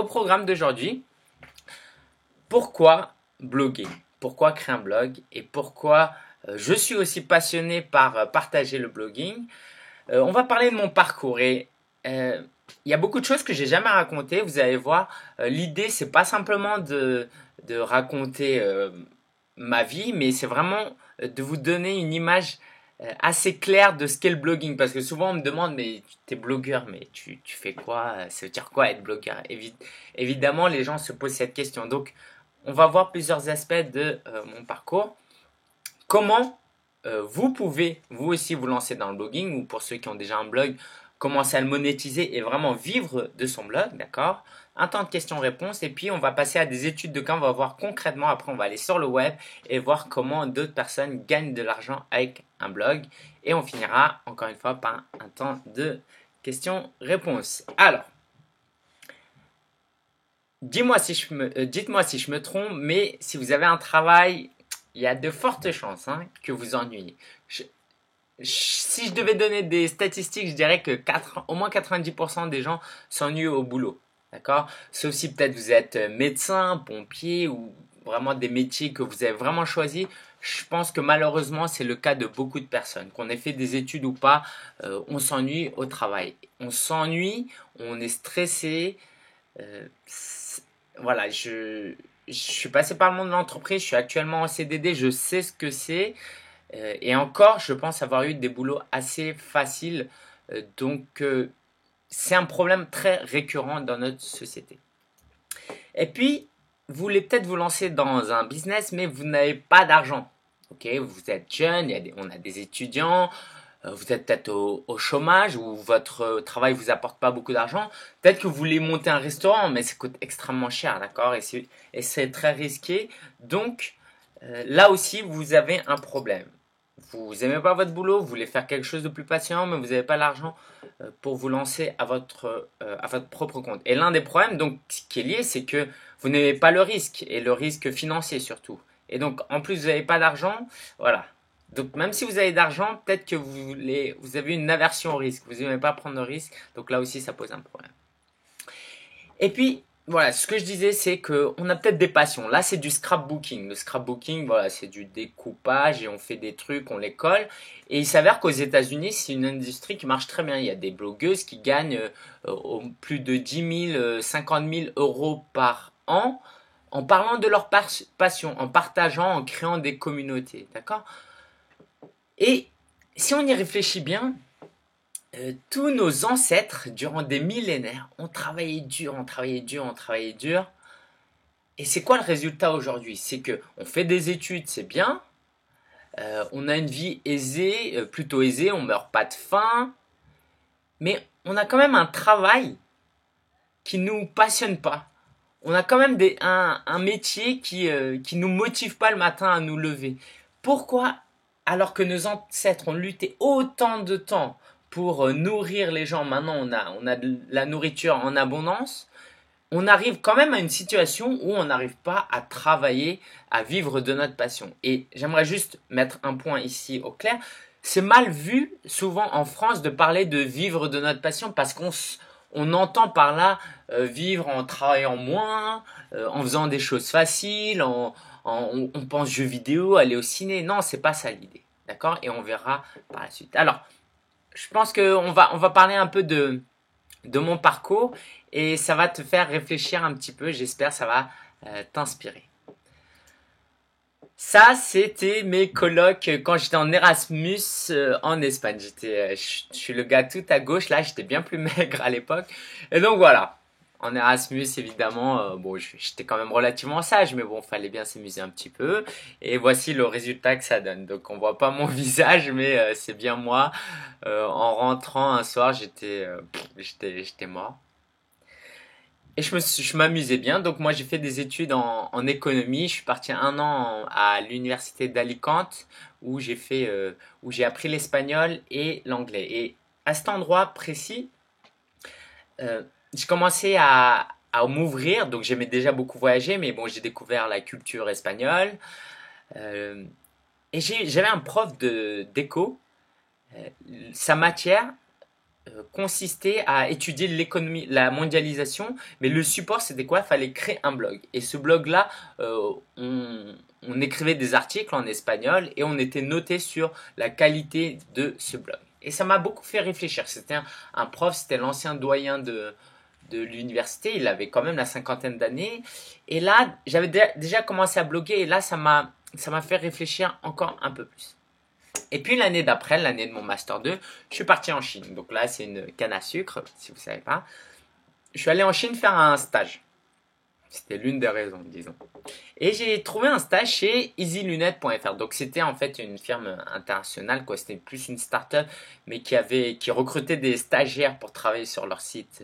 au programme d'aujourd'hui, pourquoi bloguer? Pourquoi créer un blog? Et pourquoi je suis aussi passionné par partager le blogging? On va parler de mon parcours et il y a beaucoup de choses que j'ai jamais racontées. Vous allez voir, l'idée c'est pas simplement de raconter ma vie, mais c'est vraiment de vous donner une image assez claire de ce qu'est le blogging. Parce que souvent on me demande, mais tu es blogueur, mais tu fais quoi? Ça veut dire quoi être blogueur? Évidemment, les gens se posent cette question. Donc, on va voir plusieurs aspects de mon parcours. Comment vous pouvez, vous aussi, vous lancer dans le blogging, ou pour ceux qui ont déjà un blog, commencer à le monétiser et vraiment vivre de son blog, d'accord? Un temps de questions-réponses, et puis on va passer à des études de cas, on va voir concrètement, après on va aller sur le web et voir comment d'autres personnes gagnent de l'argent avec un blog, et on finira encore une fois par un temps de questions-réponses. Alors, dites-moi si je me trompe, mais si vous avez un travail, il y a de fortes chances que vous ennuyez. Si je devais donner des statistiques, je dirais que au moins 90% des gens s'ennuient au boulot. D'accord? Sauf si peut-être vous êtes médecin, pompier ou vraiment des métiers que vous avez vraiment choisis. Je pense que malheureusement, c'est le cas de beaucoup de personnes. Qu'on ait fait des études ou pas, on s'ennuie au travail. On s'ennuie, on est stressé. Euh, voilà, je suis passé par le monde de l'entreprise, je suis actuellement en CDD, je sais ce que c'est. Et encore, je pense avoir eu des boulots assez faciles. Donc, c'est un problème très récurrent dans notre société. Et puis, vous voulez peut-être vous lancer dans un business, mais vous n'avez pas d'argent. Ok, vous êtes jeune, on a des étudiants, vous êtes peut-être au chômage ou votre travail vous apporte pas beaucoup d'argent. Peut-être que vous voulez monter un restaurant, mais ça coûte extrêmement cher, d'accord? Et c'est très risqué. Donc, là aussi, vous avez un problème. Vous aimez pas votre boulot, vous voulez faire quelque chose de plus patient, mais vous n'avez pas l'argent pour vous lancer à votre propre compte. Et l'un des problèmes, donc, qui est lié, c'est que vous n'avez pas le risque, et le risque financier surtout. Et donc, en plus, vous n'avez pas d'argent, voilà. Donc, même si vous avez d'argent, peut-être que vous avez une aversion au risque. Vous n'aimez pas prendre de risque, donc là aussi, ça pose un problème. Et puis, voilà, ce que je disais, c'est qu'on a peut-être des passions. Là, c'est du scrapbooking. Le scrapbooking, voilà, c'est du découpage et on fait des trucs, on les colle. Et il s'avère qu'aux États-Unis, c'est une industrie qui marche très bien. Il y a des blogueuses qui gagnent plus de 10 000, 50 000 euros par an en parlant de leur passion, en partageant, en créant des communautés. D'accord? Et si on y réfléchit bien, tous nos ancêtres, durant des millénaires, ont travaillé dur, ont travaillé dur, ont travaillé dur. Et c'est quoi le résultat aujourd'hui? C'est que on fait des études, c'est bien. On a une vie aisée, plutôt aisée, on meurt pas de faim. Mais on a quand même un travail qui nous passionne pas. On a quand même un métier qui nous motive pas le matin à nous lever. Pourquoi, alors que nos ancêtres ont lutté autant de temps pour nourrir les gens, maintenant on a de la nourriture en abondance, on arrive quand même à une situation où on n'arrive pas à travailler, à vivre de notre passion. Et j'aimerais juste mettre un point ici au clair. C'est mal vu souvent en France de parler de vivre de notre passion parce on entend par là vivre en travaillant moins, en faisant des choses faciles, on pense jeux vidéo, aller au ciné. Non, c'est pas ça l'idée. D'accord? Et on verra par la suite. Alors, je pense qu'on on va parler un peu de mon parcours et ça va te faire réfléchir un petit peu. J'espère ça va t'inspirer. Ça, c'était mes colocs quand j'étais en Erasmus en Espagne. Je suis le gars tout à gauche. Là, j'étais bien plus maigre à l'époque. Et donc voilà. En Erasmus, évidemment, bon, j'étais quand même relativement sage, mais bon, fallait bien s'amuser un petit peu. Et voici le résultat que ça donne. Donc, on voit pas mon visage, mais c'est bien moi. En rentrant un soir, j'étais mort. Et je m'amusais bien. Donc moi j'ai fait des études en économie. Je suis parti un an à l'université d'Alicante où où j'ai appris l'espagnol et l'anglais. Et à cet endroit précis, j'ai commencé à m'ouvrir. Donc j'aimais déjà beaucoup voyager, mais bon j'ai découvert la culture espagnole. Euh, et j'avais un prof d'éco. Sa matière consistait à étudier l'économie, la mondialisation, mais le support c'était quoi? Il fallait créer un blog. Et ce blog-là, on écrivait des articles en espagnol et on était noté sur la qualité de ce blog. Et ça m'a beaucoup fait réfléchir. C'était un prof, c'était l'ancien doyen de l'université, il avait quand même la cinquantaine d'années. Et là, j'avais déjà commencé à bloguer et là, ça m'a fait réfléchir encore un peu plus. Et puis l'année d'après, l'année de mon Master 2, je suis parti en Chine. Donc là, c'est une canne à sucre, si vous ne savez pas. Je suis allé en Chine faire un stage. C'était l'une des raisons, disons. Et j'ai trouvé un stage chez EasyLunette.fr. Donc c'était en fait une firme internationale, quoi. C'était plus une start-up, mais qui recrutait des stagiaires pour travailler sur leur site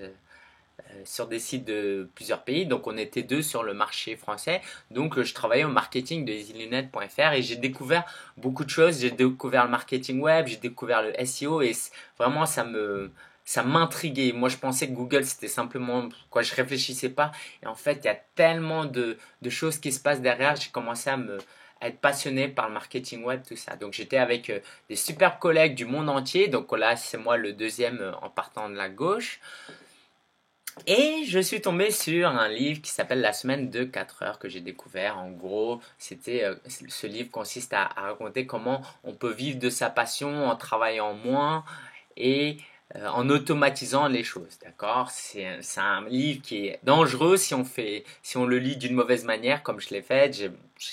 sur des sites de plusieurs pays. Donc on était deux sur le marché français. Donc je travaillais au marketing de easylunette.fr et j'ai découvert beaucoup de choses. J'ai découvert le marketing web, j'ai découvert le SEO et vraiment ça m'intriguait. Moi je pensais que Google c'était simplement quoi, je réfléchissais pas. Et en fait il y a tellement de choses qui se passent derrière. J'ai commencé à être passionné par le marketing web, tout ça. Donc j'étais avec des super collègues du monde entier. Donc là c'est moi le deuxième en partant de la gauche. Et je suis tombé sur un livre qui s'appelle La semaine de 4 heures que j'ai découvert. En gros, ce livre consiste à raconter comment on peut vivre de sa passion en travaillant moins et en automatisant les choses. D'accord? C'est un livre qui est dangereux si on le lit d'une mauvaise manière, comme je l'ai fait. J'ai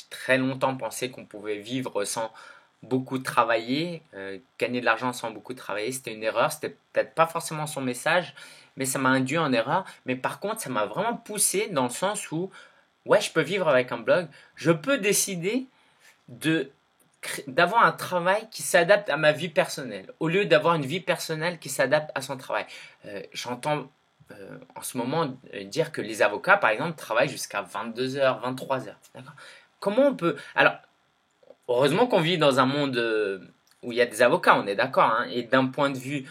très longtemps pensé qu'on pouvait vivre sans beaucoup travailler, gagner de l'argent sans beaucoup travailler. C'était une erreur. C'était peut-être pas forcément son message, mais ça m'a induit en erreur. Mais par contre, ça m'a vraiment poussé dans le sens où, ouais, je peux vivre avec un blog. Je peux décider de d'avoir un travail qui s'adapte à ma vie personnelle, au lieu d'avoir une vie personnelle qui s'adapte à son travail. J'entends en ce moment dire que les avocats, par exemple, travaillent jusqu'à 22 heures, 23 heures. D'accord? Comment on peut... Alors, heureusement qu'on vit dans un monde où il y a des avocats, on est d'accord, hein, et d'un point de vue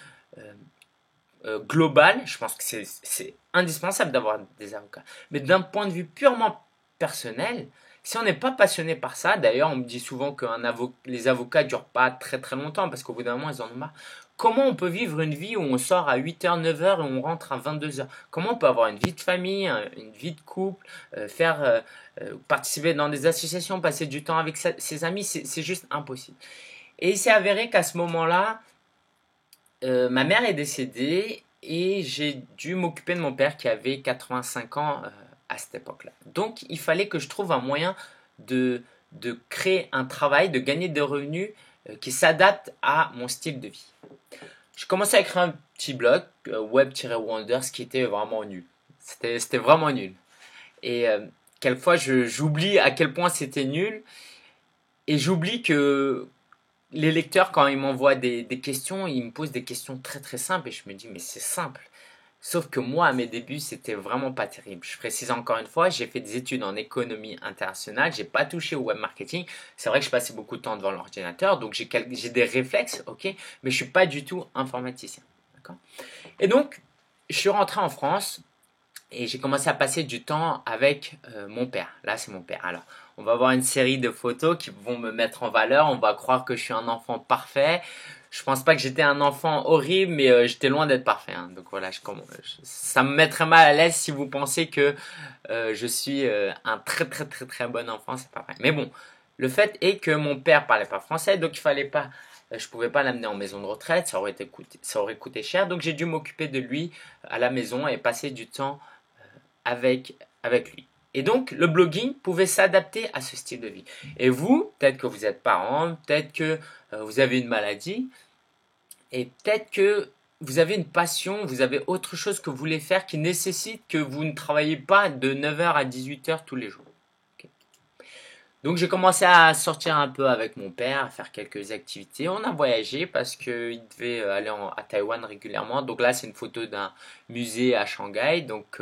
global, je pense que c'est indispensable d'avoir des avocats. Mais d'un point de vue purement personnel, si on n'est pas passionné par ça, d'ailleurs on me dit souvent que les avocats ne durent pas très très longtemps parce qu'au bout d'un moment ils en ont marre. Comment on peut vivre une vie où on sort à 8 heures, 9 heures et on rentre à 22 heures? Comment on peut avoir une vie de famille, une vie de couple, participer dans des associations, passer du temps avec ses amis? C'est juste impossible. Et il s'est avéré qu'à ce moment-là, ma mère est décédée et j'ai dû m'occuper de mon père qui avait 85 ans à cette époque-là. Donc il fallait que je trouve un moyen de créer un travail, de gagner des revenus qui s'adaptent à mon style de vie. Je commençais à écrire un petit blog, Web-Wonders, qui était vraiment nul. C'était vraiment nul. Et quelquefois j'oublie à quel point c'était nul et j'oublie que les lecteurs, quand ils m'envoient des questions, ils me posent des questions très très simples et je me dis, mais c'est simple. Sauf que moi, à mes débuts, c'était vraiment pas terrible. Je précise encore une fois, j'ai fait des études en économie internationale, j'ai pas touché au web marketing. C'est vrai que je passais beaucoup de temps devant l'ordinateur, donc j'ai des réflexes, ok, mais je suis pas du tout informaticien. D'accord? Et donc, je suis rentré en France et j'ai commencé à passer du temps avec mon père. Là, c'est mon père. Alors, on va voir une série de photos qui vont me mettre en valeur. On va croire que je suis un enfant parfait. Je pense pas que j'étais un enfant horrible, mais j'étais loin d'être parfait. Hein. Donc voilà, ça me mettrait mal à l'aise si vous pensez que je suis un très très très très bon enfant. C'est pas vrai. Mais bon, le fait est que mon père parlait pas français, donc il fallait pas. Je pouvais pas l'amener en maison de retraite, ça aurait coûté cher. Donc j'ai dû m'occuper de lui à la maison et passer du temps avec lui. Et donc, le blogging pouvait s'adapter à ce style de vie. Et vous, peut-être que vous êtes parent, peut-être que vous avez une maladie, et peut-être que vous avez une passion, vous avez autre chose que vous voulez faire qui nécessite que vous ne travaillez pas de 9 heures à 18 heures tous les jours. Okay. Donc, j'ai commencé à sortir un peu avec mon père, à faire quelques activités. On a voyagé parce qu'il devait aller à Taïwan régulièrement. Donc là, c'est une photo d'un musée à Shanghai. Donc,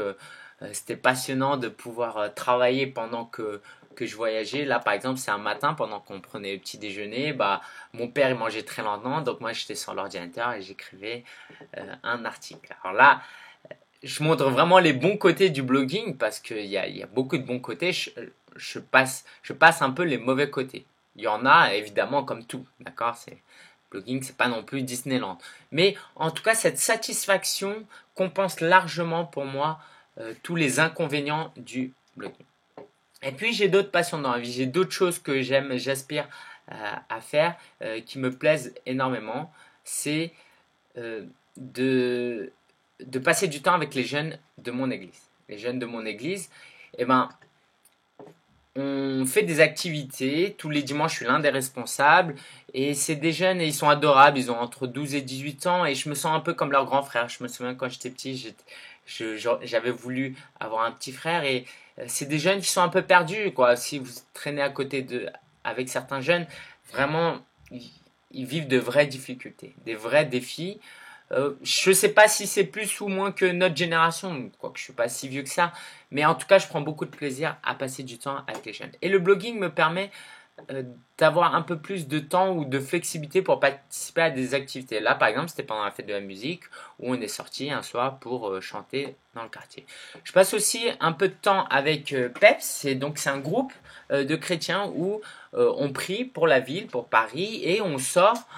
c'était passionnant de pouvoir travailler pendant que je voyageais. Là, par exemple, c'est un matin pendant qu'on prenait le petit déjeuner. Bah, mon père, il mangeait très lentement. Donc, moi, j'étais sur l'ordinateur et j'écrivais un article. Alors là, je montre vraiment les bons côtés du blogging parce qu'il y a beaucoup de bons côtés. Je passe un peu les mauvais côtés. Il y en a, évidemment, comme tout. D'accord? Blogging, c'est pas non plus Disneyland. Mais en tout cas, cette satisfaction compense largement pour moi tous les inconvénients du blogging. Et puis j'ai d'autres passions dans la vie, j'ai d'autres choses que j'aime, j'aspire à faire, qui me plaisent énormément. C'est de passer du temps avec les jeunes de mon église. Les jeunes de mon église, eh ben, on fait des activités. Tous les dimanches, je suis l'un des responsables. Et c'est des jeunes et ils sont adorables. Ils ont entre 12 et 18 ans. Et je me sens un peu comme leur grand frère. Je me souviens quand j'étais petit, j'avais voulu avoir un petit frère. Et c'est des jeunes qui sont un peu perdus, quoi. Si vous traînez à côté avec certains jeunes, vraiment, ils vivent de vraies difficultés, des vrais défis. Je ne sais pas si c'est plus ou moins que notre génération, quoique je ne suis pas si vieux que ça, mais en tout cas, je prends beaucoup de plaisir à passer du temps avec les jeunes. Et le blogging me permet d'avoir un peu plus de temps ou de flexibilité pour participer à des activités. Là, par exemple, c'était pendant la fête de la musique où on est sorti un soir pour chanter dans le quartier. Je passe aussi un peu de temps avec PEPS, et donc c'est un groupe de chrétiens où on prie pour la ville, pour Paris, et on sort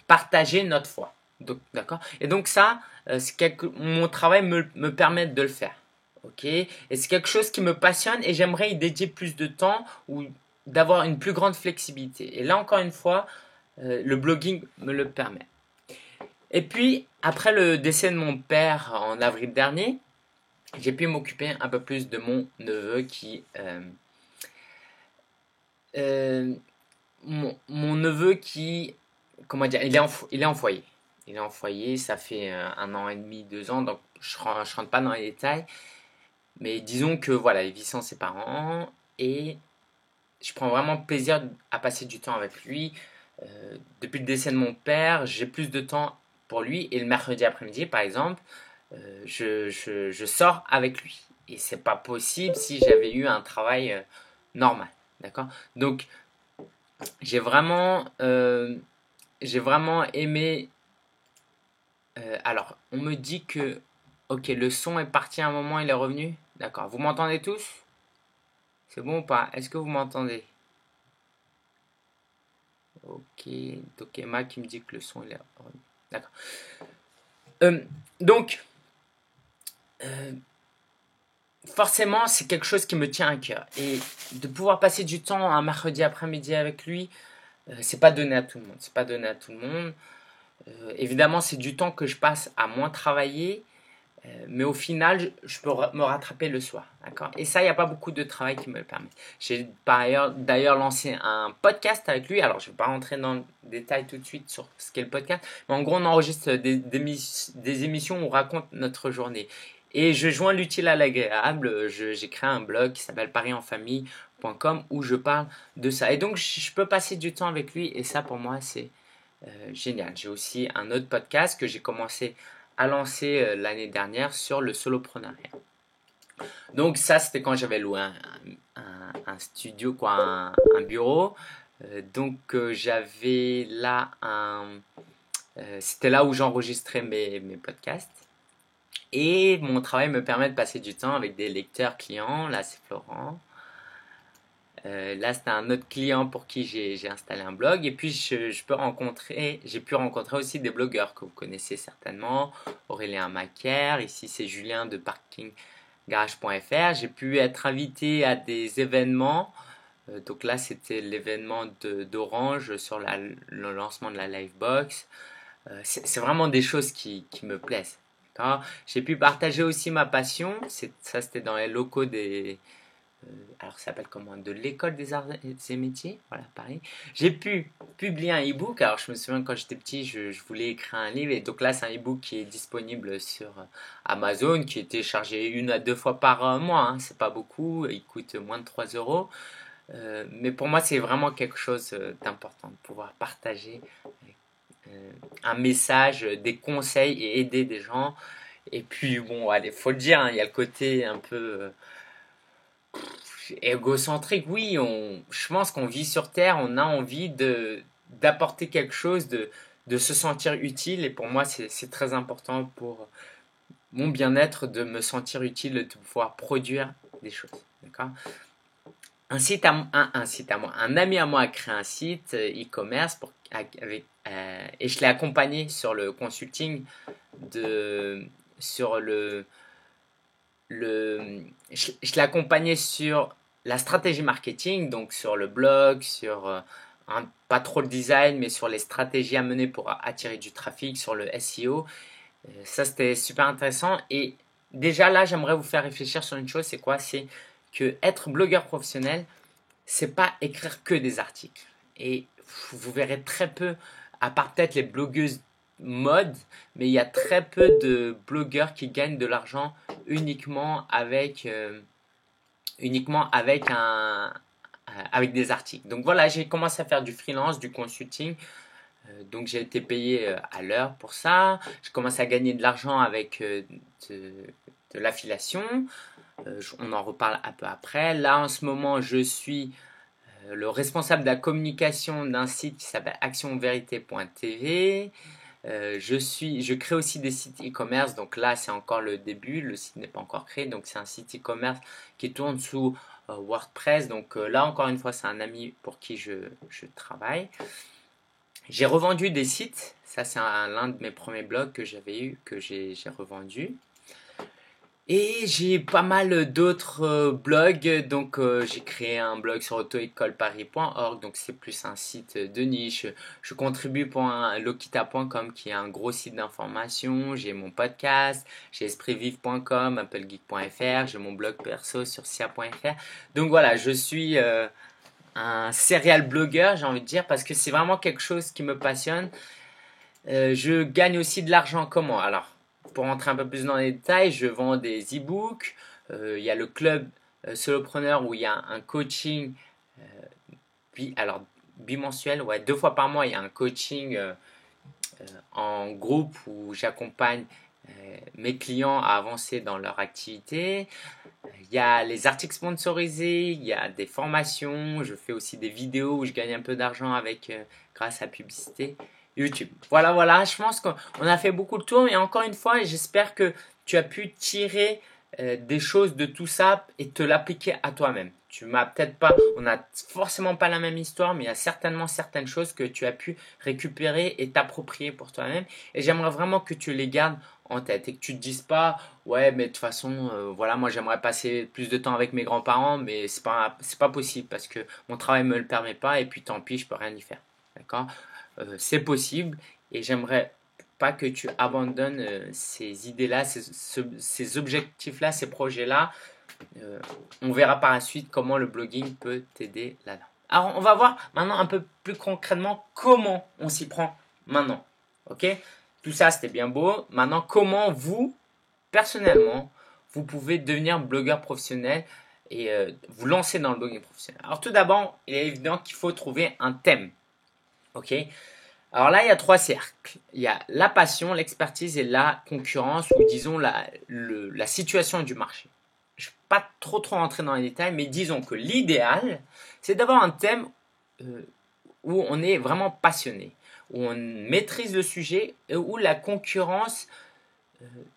partager notre foi. Donc, d'accord. Et donc ça, mon travail me permet de le faire. Ok. Et c'est quelque chose qui me passionne et j'aimerais y dédier plus de temps ou d'avoir une plus grande flexibilité. Et là encore une fois, le blogging me le permet. Et puis après le décès de mon père en avril dernier, j'ai pu m'occuper un peu plus de mon neveu mon neveu qui, comment dire, il est en foyer. Il est en foyer, ça fait 1 an et demi, 2 ans, donc je rentre pas dans les détails. Mais disons que voilà, il vit sans ses parents et je prends vraiment plaisir à passer du temps avec lui. Depuis le décès de mon père, j'ai plus de temps pour lui et le mercredi après-midi, par exemple, je sors avec lui. Et c'est pas possible si j'avais eu un travail normal, d'accord? Donc j'ai vraiment aimé. Alors, on me dit que, ok, le son est parti à un moment, il est revenu. D'accord. Vous m'entendez tous? C'est bon ou pas? Est-ce que vous m'entendez? Ok. Donc Emma qui me dit que le son il est revenu. D'accord. Donc, forcément, c'est quelque chose qui me tient à cœur. Et de pouvoir passer du temps un mercredi après-midi avec lui, c'est pas donné à tout le monde. C'est pas donné à tout le monde. Évidemment, c'est du temps que je passe à moins travailler, mais au final, je peux me rattraper le soir. D'accord. Et ça, il n'y a pas beaucoup de travail qui me le permet. J'ai d'ailleurs lancé un podcast avec lui. Alors, je ne vais pas rentrer dans le détail tout de suite sur ce qu'est le podcast, mais en gros, on enregistre des émissions où on raconte notre journée. Et je joins l'utile à l'agréable. J'ai créé un blog qui s'appelle parisenfamille.com où je parle de ça. Et donc, je peux passer du temps avec lui. Et ça, pour moi, c'est génial. J'ai aussi un autre podcast que j'ai commencé à lancer l'année dernière sur le solopreneuriat. Donc ça, c'était quand j'avais loué un studio, quoi, un bureau. Donc j'avais là c'était là où j'enregistrais mes podcasts. Et mon travail me permet de passer du temps avec des lecteurs clients. Là, c'est Florent. Là, c'était un autre client pour qui j'ai installé un blog. Et puis, j'ai pu rencontrer aussi des blogueurs que vous connaissez certainement. Aurélien Macaire, ici c'est Julien de parkinggarage.fr. J'ai pu être invité à des événements. Donc là, c'était l'événement d'Orange sur le lancement de la Livebox. C'est vraiment des choses qui me plaisent. J'ai pu partager aussi ma passion. Ça, c'était dans les locaux alors ça s'appelle comment, de l'école des arts et métiers, voilà, Paris. J'ai pu publier un e-book. Alors je me souviens quand j'étais petit, je voulais écrire un livre et donc là c'est un e-book qui est disponible sur Amazon, qui est téléchargé 1 à 2 fois par mois, hein. C'est pas beaucoup, il coûte moins de 3 euros. Mais pour moi c'est vraiment quelque chose d'important de pouvoir partager un message, des conseils et aider des gens. Et puis bon, allez, faut le dire, hein, il y a le côté un peu égocentrique. Oui, je pense qu'on vit sur Terre, on a envie d'apporter quelque chose, de se sentir utile. Et pour moi, c'est très important pour mon bien-être de me sentir utile, de pouvoir produire des choses. D'accord. Un ami à moi a créé un site e-commerce et je l'ai accompagné sur le consulting sur je l'ai accompagné sur la stratégie marketing, donc sur le blog, sur pas trop le design, mais sur les stratégies à mener pour attirer du trafic, sur le SEO. Ça, c'était super intéressant. Et déjà là, j'aimerais vous faire réfléchir sur une chose, c'est quoi? C'est que être blogueur professionnel, c'est pas écrire que des articles. Et vous verrez très peu, à part peut-être les blogueuses mode, mais il y a très peu de blogueurs qui gagnent de l'argent uniquement avec des articles. Donc voilà, j'ai commencé à faire du freelance, du consulting. Donc j'ai été payé à l'heure pour ça. Je commence à gagner de l'argent avec de l'affiliation. On en reparle un peu après. Là en ce moment, je suis le responsable de la communication d'un site qui s'appelle actionvérité.tv. Je crée aussi des sites e-commerce, donc là c'est encore le début, le site n'est pas encore créé, donc c'est un site e-commerce qui tourne sous WordPress, donc là encore une fois c'est un ami pour qui je travaille. J'ai revendu des sites, ça c'est l'un de mes premiers blogs que j'avais eu, que j'ai revendu. Et j'ai pas mal d'autres blogs, donc j'ai créé un blog sur autoecoleparis.org, donc c'est plus un site de niche. Je contribue pour lokita.com qui est un gros site d'information. J'ai mon podcast, j'ai espritvive.com, applegeek.fr, j'ai mon blog perso sur sia.fr. Donc voilà, je suis un serial blogueur, j'ai envie de dire, parce que c'est vraiment quelque chose qui me passionne. Je gagne aussi de l'argent comment? Alors, pour rentrer un peu plus dans les détails, je vends des e-books. Il y a le club solopreneur où il y a un coaching bimensuel, ouais, 2 fois par mois, il y a un coaching en groupe où j'accompagne mes clients à avancer dans leur activité. Il y a les articles sponsorisés, il y a des formations, je fais aussi des vidéos où je gagne un peu d'argent avec grâce à la publicité YouTube. Voilà, je pense qu'on a fait beaucoup le tour, mais encore une fois, j'espère que tu as pu tirer des choses de tout ça et te l'appliquer à toi-même. Tu m'as peut-être pas, on n'a forcément pas la même histoire, mais il y a certainement certaines choses que tu as pu récupérer et t'approprier pour toi-même. Et j'aimerais vraiment que tu les gardes en tête et que tu te dises pas, ouais, mais de toute façon, voilà, moi j'aimerais passer plus de temps avec mes grands-parents, mais c'est pas possible parce que mon travail me le permet pas et puis tant pis, je peux rien y faire. D'accord? C'est possible et j'aimerais pas que tu abandonnes ces idées-là, ces objectifs-là, ces projets-là. On verra par la suite comment le blogging peut t'aider là-dedans. Alors, on va voir maintenant un peu plus concrètement comment on s'y prend maintenant. Ok? Tout ça, c'était bien beau. Maintenant, comment vous, personnellement, vous pouvez devenir blogueur professionnel et vous lancer dans le blogging professionnel. Alors, tout d'abord, il est évident qu'il faut trouver un thème. Ok? Alors là, il y a 3 cercles. Il y a la passion, l'expertise et la concurrence, ou disons la situation du marché. Je ne vais pas trop rentrer dans les détails, mais disons que l'idéal, c'est d'avoir un thème où on est vraiment passionné, où on maîtrise le sujet et où la concurrence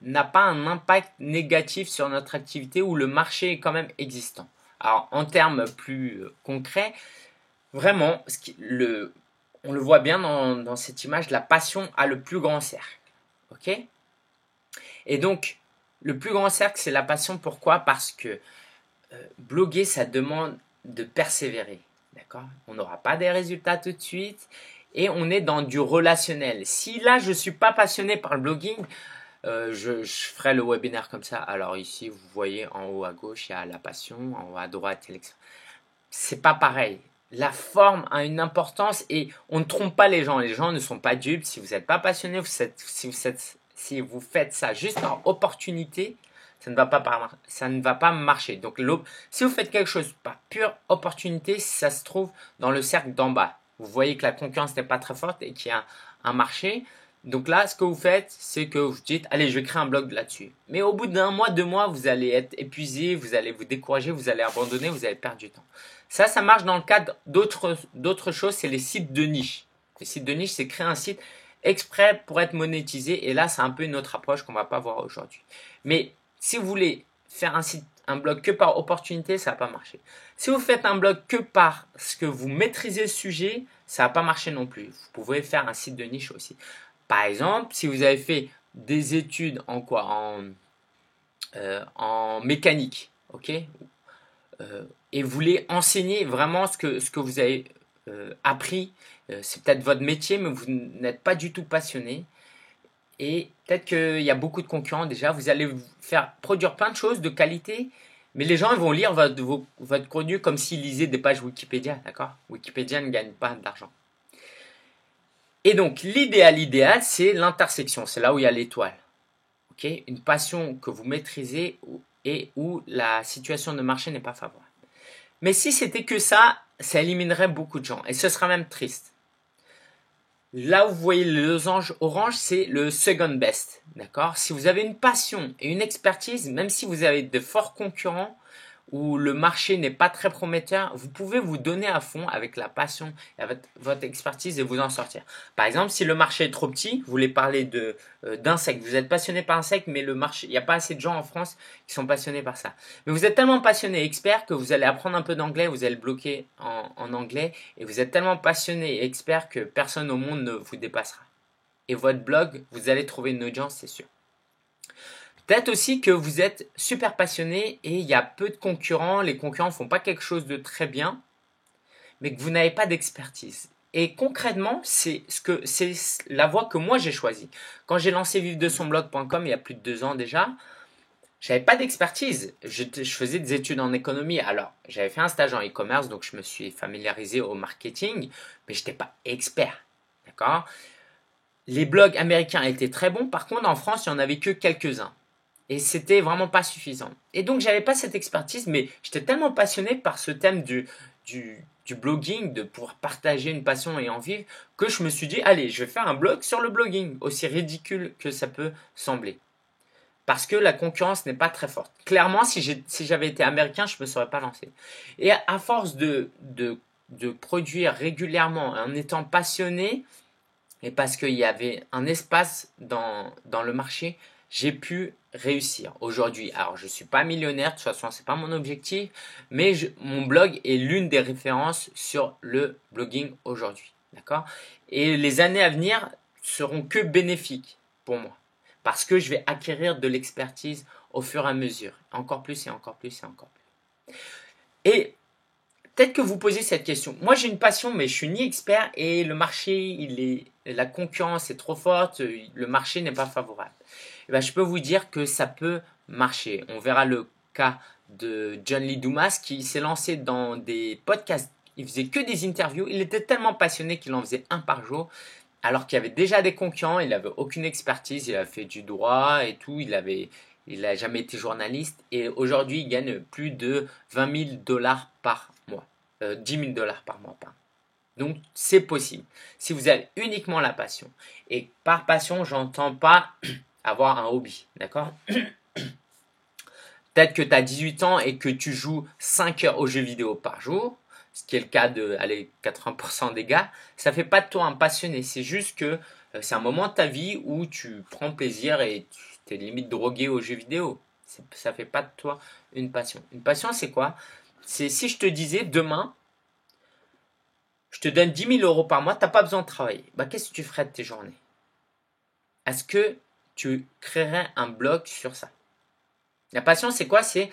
n'a pas un impact négatif sur notre activité, où le marché est quand même existant. Alors, en termes plus concrets, vraiment, on le voit bien dans cette image, la passion a le plus grand cercle. Ok? Et donc, le plus grand cercle, c'est la passion. Pourquoi? Parce que bloguer, ça demande de persévérer. D'accord? On n'aura pas des résultats tout de suite. Et on est dans du relationnel. Si là, je ne suis pas passionné par le blogging, je ferai le webinaire comme ça. Alors ici, vous voyez en haut à gauche, il y a la passion. En haut à droite, il y a l'expérience. C'est pas pareil. La forme a une importance et on ne trompe pas les gens. Les gens ne sont pas dupes. Si vous n'êtes pas passionné, si vous faites ça juste par opportunité, ça ne va pas marcher. Donc, si vous faites quelque chose par pure opportunité, ça se trouve dans le cercle d'en bas. Vous voyez que la concurrence n'est pas très forte et qu'il y a un marché. Donc là, ce que vous faites, c'est que vous dites, allez, je vais créer un blog là-dessus. Mais au bout d'1 mois, 2 mois, vous allez être épuisé, vous allez vous décourager, vous allez abandonner, vous allez perdre du temps. Ça marche dans le cadre d'autres choses, c'est les sites de niche. Les sites de niche, c'est créer un site exprès pour être monétisé. Et là, c'est un peu une autre approche qu'on ne va pas voir aujourd'hui. Mais si vous voulez faire un blog que par opportunité, ça ne va pas marcher. Si vous faites un blog que parce que vous maîtrisez le sujet, ça va pas marcher non plus. Vous pouvez faire un site de niche aussi. Par exemple, si vous avez fait des études en quoi? En mécanique, ok? Et vous voulez enseigner vraiment ce que vous avez appris. C'est peut-être votre métier, mais vous n'êtes pas du tout passionné. Et peut-être qu'il y a beaucoup de concurrents déjà. Vous allez faire produire plein de choses de qualité, mais les gens ils vont lire votre contenu comme s'ils lisaient des pages Wikipédia, d'accord? Wikipédia ne gagne pas d'argent. Et donc l'idéal, c'est l'intersection. C'est là où il y a l'étoile. Ok? Une passion que vous maîtrisez et où la situation de marché n'est pas favorable. Mais si c'était que ça éliminerait beaucoup de gens et ce serait même triste. Là où vous voyez le losange orange, c'est le second best, d'accord? Si vous avez une passion et une expertise, même si vous avez de forts concurrents où le marché n'est pas très prometteur, vous pouvez vous donner à fond avec la passion et avec votre expertise et vous en sortir. Par exemple, si le marché est trop petit, vous voulez parler d'insectes, vous êtes passionné par insectes, mais le marché, il n'y a pas assez de gens en France qui sont passionnés par ça. Mais vous êtes tellement passionné et expert que vous allez apprendre un peu d'anglais, vous allez le bloquer en anglais, et vous êtes tellement passionné et expert que personne au monde ne vous dépassera. Et votre blog, vous allez trouver une audience, c'est sûr. Peut-être aussi que vous êtes super passionné et il y a peu de concurrents, les concurrents ne font pas quelque chose de très bien, mais que vous n'avez pas d'expertise. Et concrètement, c'est la voie que moi j'ai choisie. Quand j'ai lancé vivre-de-son-blog.com il y a plus de 2 ans déjà, j'avais pas d'expertise. Je faisais des études en économie. Alors, j'avais fait un stage en e-commerce, donc je me suis familiarisé au marketing, mais je n'étais pas expert. D'accord? Les blogs américains étaient très bons. Par contre, en France, il n'y en avait que quelques-uns. Et c'était vraiment pas suffisant. Et donc, j'avais pas cette expertise, mais j'étais tellement passionné par ce thème du blogging, de pouvoir partager une passion et en vivre, que je me suis dit, allez, je vais faire un blog sur le blogging, aussi ridicule que ça peut sembler. Parce que la concurrence n'est pas très forte. Clairement, si j'avais été américain, je ne me serais pas lancé. Et à force de produire régulièrement, en étant passionné, et parce qu'il y avait un espace dans le marché, j'ai pu réussir aujourd'hui. Alors, je ne suis pas millionnaire, de toute façon, ce n'est pas mon objectif, mais mon blog est l'une des références sur le blogging aujourd'hui. D'accord? Et les années à venir seront que bénéfiques pour moi, parce que je vais acquérir de l'expertise au fur et à mesure, encore plus et encore plus et encore plus. Et peut-être que vous posez cette question. Moi, j'ai une passion, mais je suis ni expert et le marché, la concurrence est trop forte, le marché n'est pas favorable. Et ben, je peux vous dire que ça peut marcher. On verra le cas de John Lee Dumas qui s'est lancé dans des podcasts. Il faisait que des interviews. Il était tellement passionné qu'il en faisait un par jour. Alors qu'il y avait déjà des concurrents, il n'avait aucune expertise, il a fait du droit et tout, il n'a jamais été journaliste et aujourd'hui il gagne plus de 20 000 dollars par mois, 10 000 dollars par mois. Pardon. Donc c'est possible si vous avez uniquement la passion. Et par passion, j'entends pas avoir un hobby, d'accord? Peut-être que tu as 18 ans et que tu joues 5 heures aux jeux vidéo par jour, ce qui est le cas de 80% des gars, ça ne fait pas de toi un passionné. C'est juste que c'est un moment de ta vie où tu prends plaisir et tu es limite drogué aux jeux vidéo. Ça ne fait pas de toi une passion. Une passion, c'est quoi? C'est si je te disais demain, je te donne 10 000 euros par mois, tu n'as pas besoin de travailler. Bah, qu'est-ce que tu ferais de tes journées? Est-ce que tu créerais un blog sur ça? La passion, c'est quoi? C'est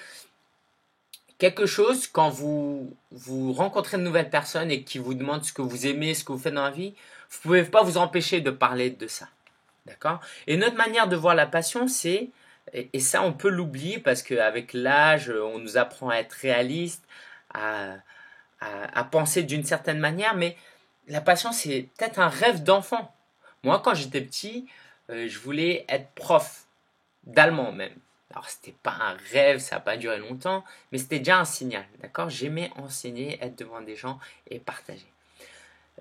quelque chose quand vous rencontrez de nouvelles personnes et qui vous demandent ce que vous aimez, ce que vous faites dans la vie, vous ne pouvez pas vous empêcher de parler de ça. D'accord? Et notre manière de voir la passion, c'est, et ça on peut l'oublier parce qu'avec l'âge, on nous apprend à être réaliste, à penser d'une certaine manière, mais la passion, c'est peut-être un rêve d'enfant. Moi, quand j'étais petit, je voulais être prof d'allemand même. Alors, c'était pas un rêve, ça n'a pas duré longtemps, mais c'était déjà un signal, d'accord? J'aimais enseigner, être devant des gens et partager.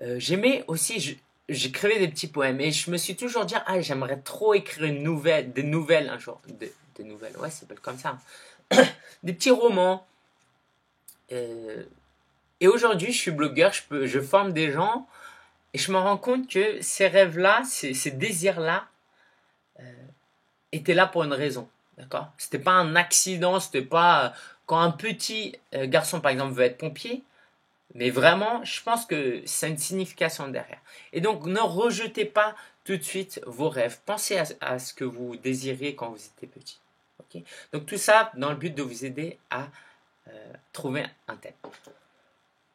J'aimais aussi, j'écrivais des petits poèmes et je me suis toujours dit, ah, j'aimerais trop écrire des nouvelles un jour. Des nouvelles, ouais, ça s'appelle comme ça. Des petits romans. Et aujourd'hui, je suis blogueur, je forme des gens et je me rends compte que ces rêves-là, ces désirs-là, étaient là pour une raison. D'accord? C'était pas un accident, c'était pas quand un petit garçon par exemple veut être pompier, Mais vraiment, je pense que c'est une signification derrière. Et donc, ne rejetez pas tout de suite vos rêves. Pensez à ce que vous désiriez quand vous étiez petit. Ok. Donc, tout ça dans le but de vous aider à trouver un thème.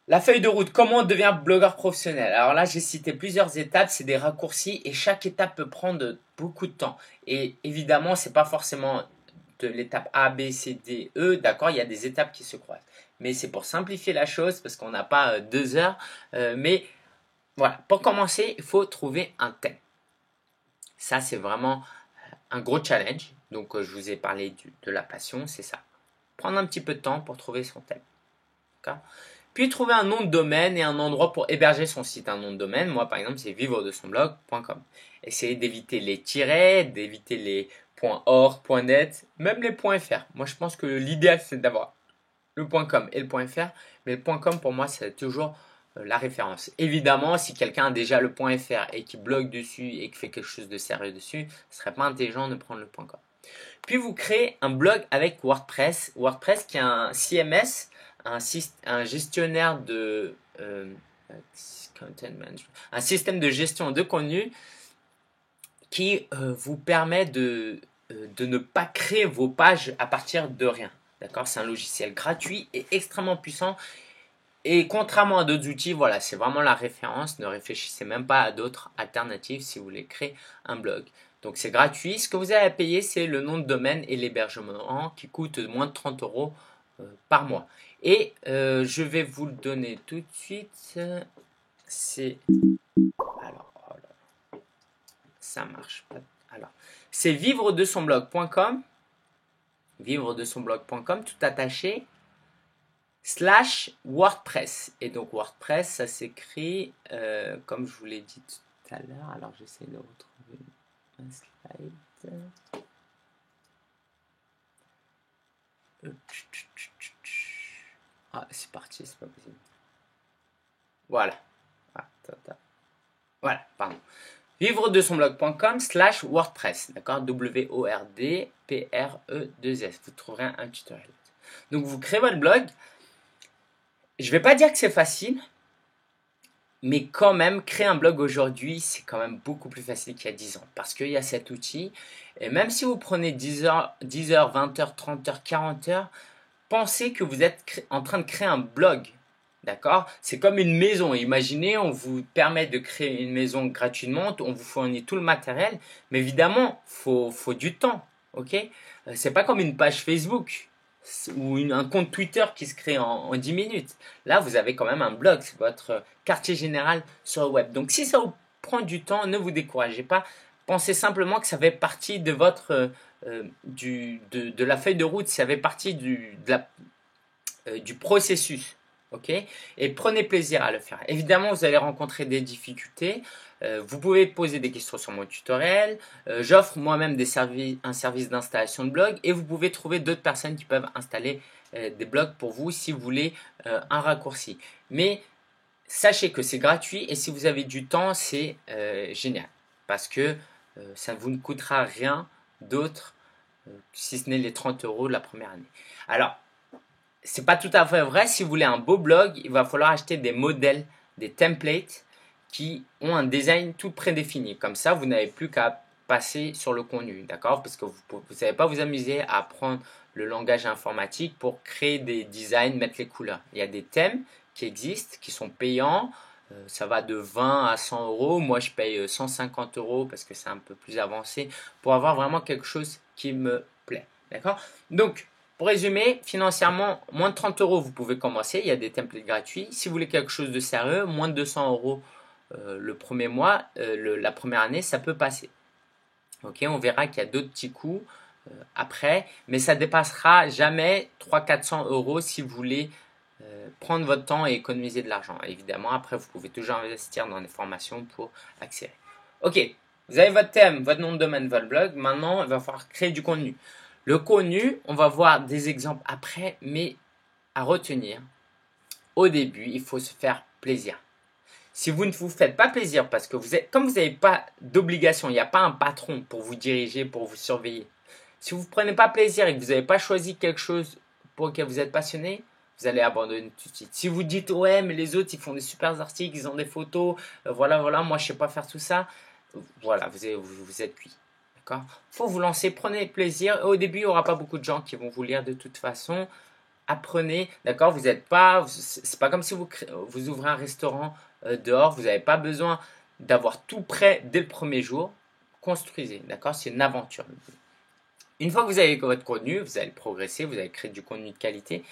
La feuille de route, comment on devient blogueur professionnel? Alors là, j'ai cité plusieurs étapes, c'est des raccourcis et chaque étape peut prendre beaucoup de temps. Et évidemment, c'est pas forcément de l'étape A, B, C, D, E, d'accord? Il y a des étapes qui se croisent. Mais c'est pour simplifier la chose parce qu'on n'a pas 2 heures. Mais voilà, pour commencer, il faut trouver un thème. Ça, c'est vraiment un gros challenge. Donc, je vous ai parlé de la passion, c'est ça. Prendre un petit peu de temps pour trouver son thème. D'accord? Puis trouver un nom de domaine et un endroit pour héberger son site. Un nom de domaine, moi par exemple, c'est vivredesonblog.com. Essayez d'éviter les tirets, d'éviter les .org, .net, même les .fr. Moi je pense que l'idéal c'est d'avoir le .com et le .fr, mais le .com pour moi c'est toujours la référence. Évidemment, si quelqu'un a déjà le .fr et qui blogue dessus et qui fait quelque chose de sérieux dessus, ce serait pas intelligent de prendre le .com. Puis vous créez un blog avec WordPress. WordPress qui est un CMS, un gestionnaire de un système de gestion de contenu qui vous permet de ne pas créer vos pages à partir de rien. D'accord? C'est un logiciel gratuit et extrêmement puissant. Et contrairement à d'autres outils, voilà, c'est vraiment la référence. Ne réfléchissez même pas à d'autres alternatives si vous voulez créer un blog. Donc c'est gratuit. Ce que vous avez à payer, c'est le nom de domaine et l'hébergement qui coûte moins de 30 euros par mois. Et je vais vous le donner tout de suite. C'est alors, oh là, ça marche pas. Alors, c'est vivredesonblog.com, vivredesonblog.com, tout attaché. /WordPress. Et donc WordPress, ça s'écrit comme je vous l'ai dit tout à l'heure. Alors j'essaie de retrouver un slide. Ah, c'est parti, c'est pas possible. Voilà. Voilà, pardon. Vivredesonblog.com /WordPress. D'accord? WORDPRE2S. Vous trouverez un tutoriel. Donc vous créez votre blog. Je ne vais pas dire que c'est facile, mais quand même, créer un blog aujourd'hui, c'est quand même beaucoup plus facile qu'il y a 10 ans. Parce qu'il y a cet outil. Et même si vous prenez 10 heures, 20 heures, 30 heures, 40 heures, pensez que vous êtes en train de créer un blog. D'accord? C'est comme une maison. Imaginez, on vous permet de créer une maison gratuitement, on vous fournit tout le matériel, mais évidemment, faut du temps. Ok? C'est pas comme une page Facebook ou un compte Twitter qui se crée en 10 minutes. Là, vous avez quand même un blog, c'est votre quartier général sur le web. Donc, si ça vous prend du temps, ne vous découragez pas. Pensez simplement que ça fait partie de votre de la feuille de route, ça fait partie du processus. Ok? Et prenez plaisir à le faire. Évidemment, vous allez rencontrer des difficultés. Vous pouvez poser des questions sur mon tutoriel. J'offre moi-même un service d'installation de blog et vous pouvez trouver d'autres personnes qui peuvent installer des blogs pour vous si vous voulez un raccourci. Mais sachez que c'est gratuit et si vous avez du temps, c'est génial parce que ça ne vous coûtera rien d'autre si ce n'est les 30 euros de la première année. Alors, c'est pas tout à fait vrai. Si vous voulez un beau blog, il va falloir acheter des modèles, des templates qui ont un design tout prédéfini. Comme ça, vous n'avez plus qu'à passer sur le contenu, d'accord? Parce que vous ne savez pas vous amuser à apprendre le langage informatique pour créer des designs, mettre les couleurs. Il y a des thèmes qui existent, qui sont payants. Ça va de 20 à 100 euros. Moi, je paye 150 euros parce que c'est un peu plus avancé pour avoir vraiment quelque chose qui me plaît, d'accord? Donc, pour résumer, financièrement, moins de 30 euros, vous pouvez commencer. Il y a des templates gratuits. Si vous voulez quelque chose de sérieux, moins de 200 euros le premier mois, la première année, ça peut passer. Ok, on verra qu'il y a d'autres petits coûts après, mais ça dépassera jamais 300-400 euros si vous voulez prendre votre temps et économiser de l'argent. Évidemment, après, vous pouvez toujours investir dans des formations pour accélérer. Ok, vous avez votre thème, votre nom de domaine, votre blog. Maintenant, il va falloir créer du contenu. Le contenu, on va voir des exemples après, mais à retenir, au début, il faut se faire plaisir. Si vous ne vous faites pas plaisir parce que comme vous n'avez pas d'obligation, il n'y a pas un patron pour vous diriger, pour vous surveiller. Si vous ne prenez pas plaisir et que vous n'avez pas choisi quelque chose pour lequel vous êtes passionné, vous allez abandonner tout de suite. Si vous dites ouais mais les autres ils font des super articles, ils ont des photos, voilà, moi je sais pas faire tout ça, voilà, vous êtes cuit. D'accord? Faut vous lancer, prenez plaisir. Au début, il n'y aura pas beaucoup de gens qui vont vous lire de toute façon. Apprenez, d'accord? Vous n'êtes pas, c'est pas comme si vous ouvrez un restaurant dehors. Vous n'avez pas besoin d'avoir tout prêt dès le premier jour. Construisez, d'accord? C'est une aventure. Une fois que vous avez votre contenu, vous allez progresser, vous allez créer du contenu de qualité.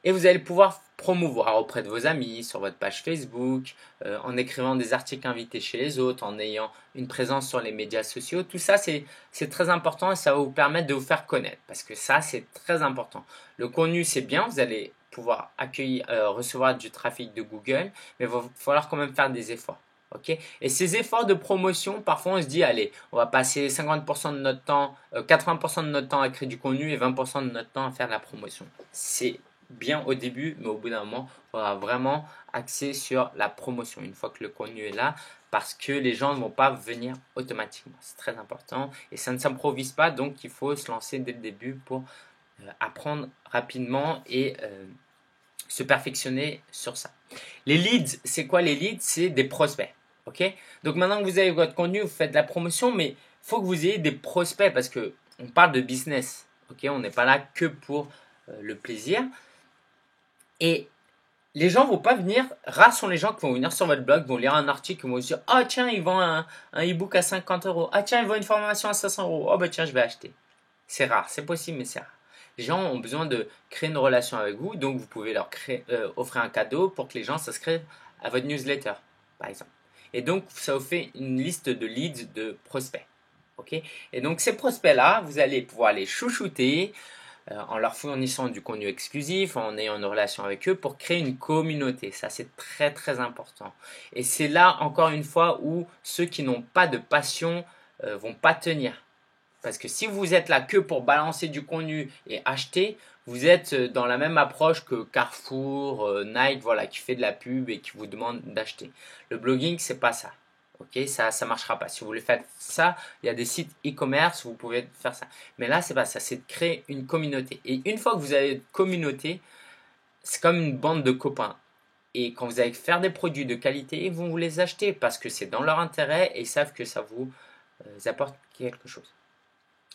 Et vous allez pouvoir promouvoir auprès de vos amis, sur votre page Facebook, en écrivant des articles invités chez les autres, en ayant une présence sur les médias sociaux. Tout ça, c'est très important et ça va vous permettre de vous faire connaître parce que ça, c'est très important. Le contenu, c'est bien, vous allez pouvoir recevoir du trafic de Google, mais il va falloir quand même faire des efforts. Okay? Et ces efforts de promotion, parfois on se dit, allez, on va passer 50% de notre temps, 80% de notre temps à créer du contenu et 20% de notre temps à faire de la promotion. C'est bien au début, mais au bout d'un moment, il faudra vraiment axer sur la promotion une fois que le contenu est là, parce que les gens ne vont pas venir automatiquement. C'est très important et ça ne s'improvise pas, donc il faut se lancer dès le début pour apprendre rapidement et se perfectionner sur ça. Les leads, c'est quoi les leads? C'est des prospects. Ok? Donc maintenant que vous avez votre contenu, vous faites de la promotion, mais il faut que vous ayez des prospects parce que on parle de business. Ok? On n'est pas là que pour le plaisir. Et les gens vont pas venir, rares sont les gens qui vont venir sur votre blog, vont lire un article, vont se dire ah tiens, ils vendent un e-book à 50 euros. Ah tiens, ils vendent une formation à 500 euros. Oh bah tiens, je vais acheter. C'est rare, c'est possible, mais c'est rare. Les gens ont besoin de créer une relation avec vous, donc vous pouvez leur offrir un cadeau pour que les gens s'inscrivent à votre newsletter, par exemple. Et donc, ça vous fait une liste de leads, de prospects. Okay? Et donc, ces prospects-là, vous allez pouvoir les chouchouter en leur fournissant du contenu exclusif, en ayant une relation avec eux pour créer une communauté. Ça, c'est très, très important. Et c'est là, encore une fois, où ceux qui n'ont pas de passion vont pas tenir. Parce que si vous êtes là que pour balancer du contenu et acheter, vous êtes dans la même approche que Carrefour, Nike, voilà, qui fait de la pub et qui vous demande d'acheter. Le blogging, c'est pas ça. Ok, ça marchera pas. Si vous voulez faire ça, il y a des sites e-commerce, vous pouvez faire ça. Mais là, c'est pas ça. C'est de créer une communauté. Et une fois que vous avez une communauté, c'est comme une bande de copains. Et quand vous allez faire des produits de qualité, ils vont vous les acheter parce que c'est dans leur intérêt et ils savent que ça vous apporte quelque chose.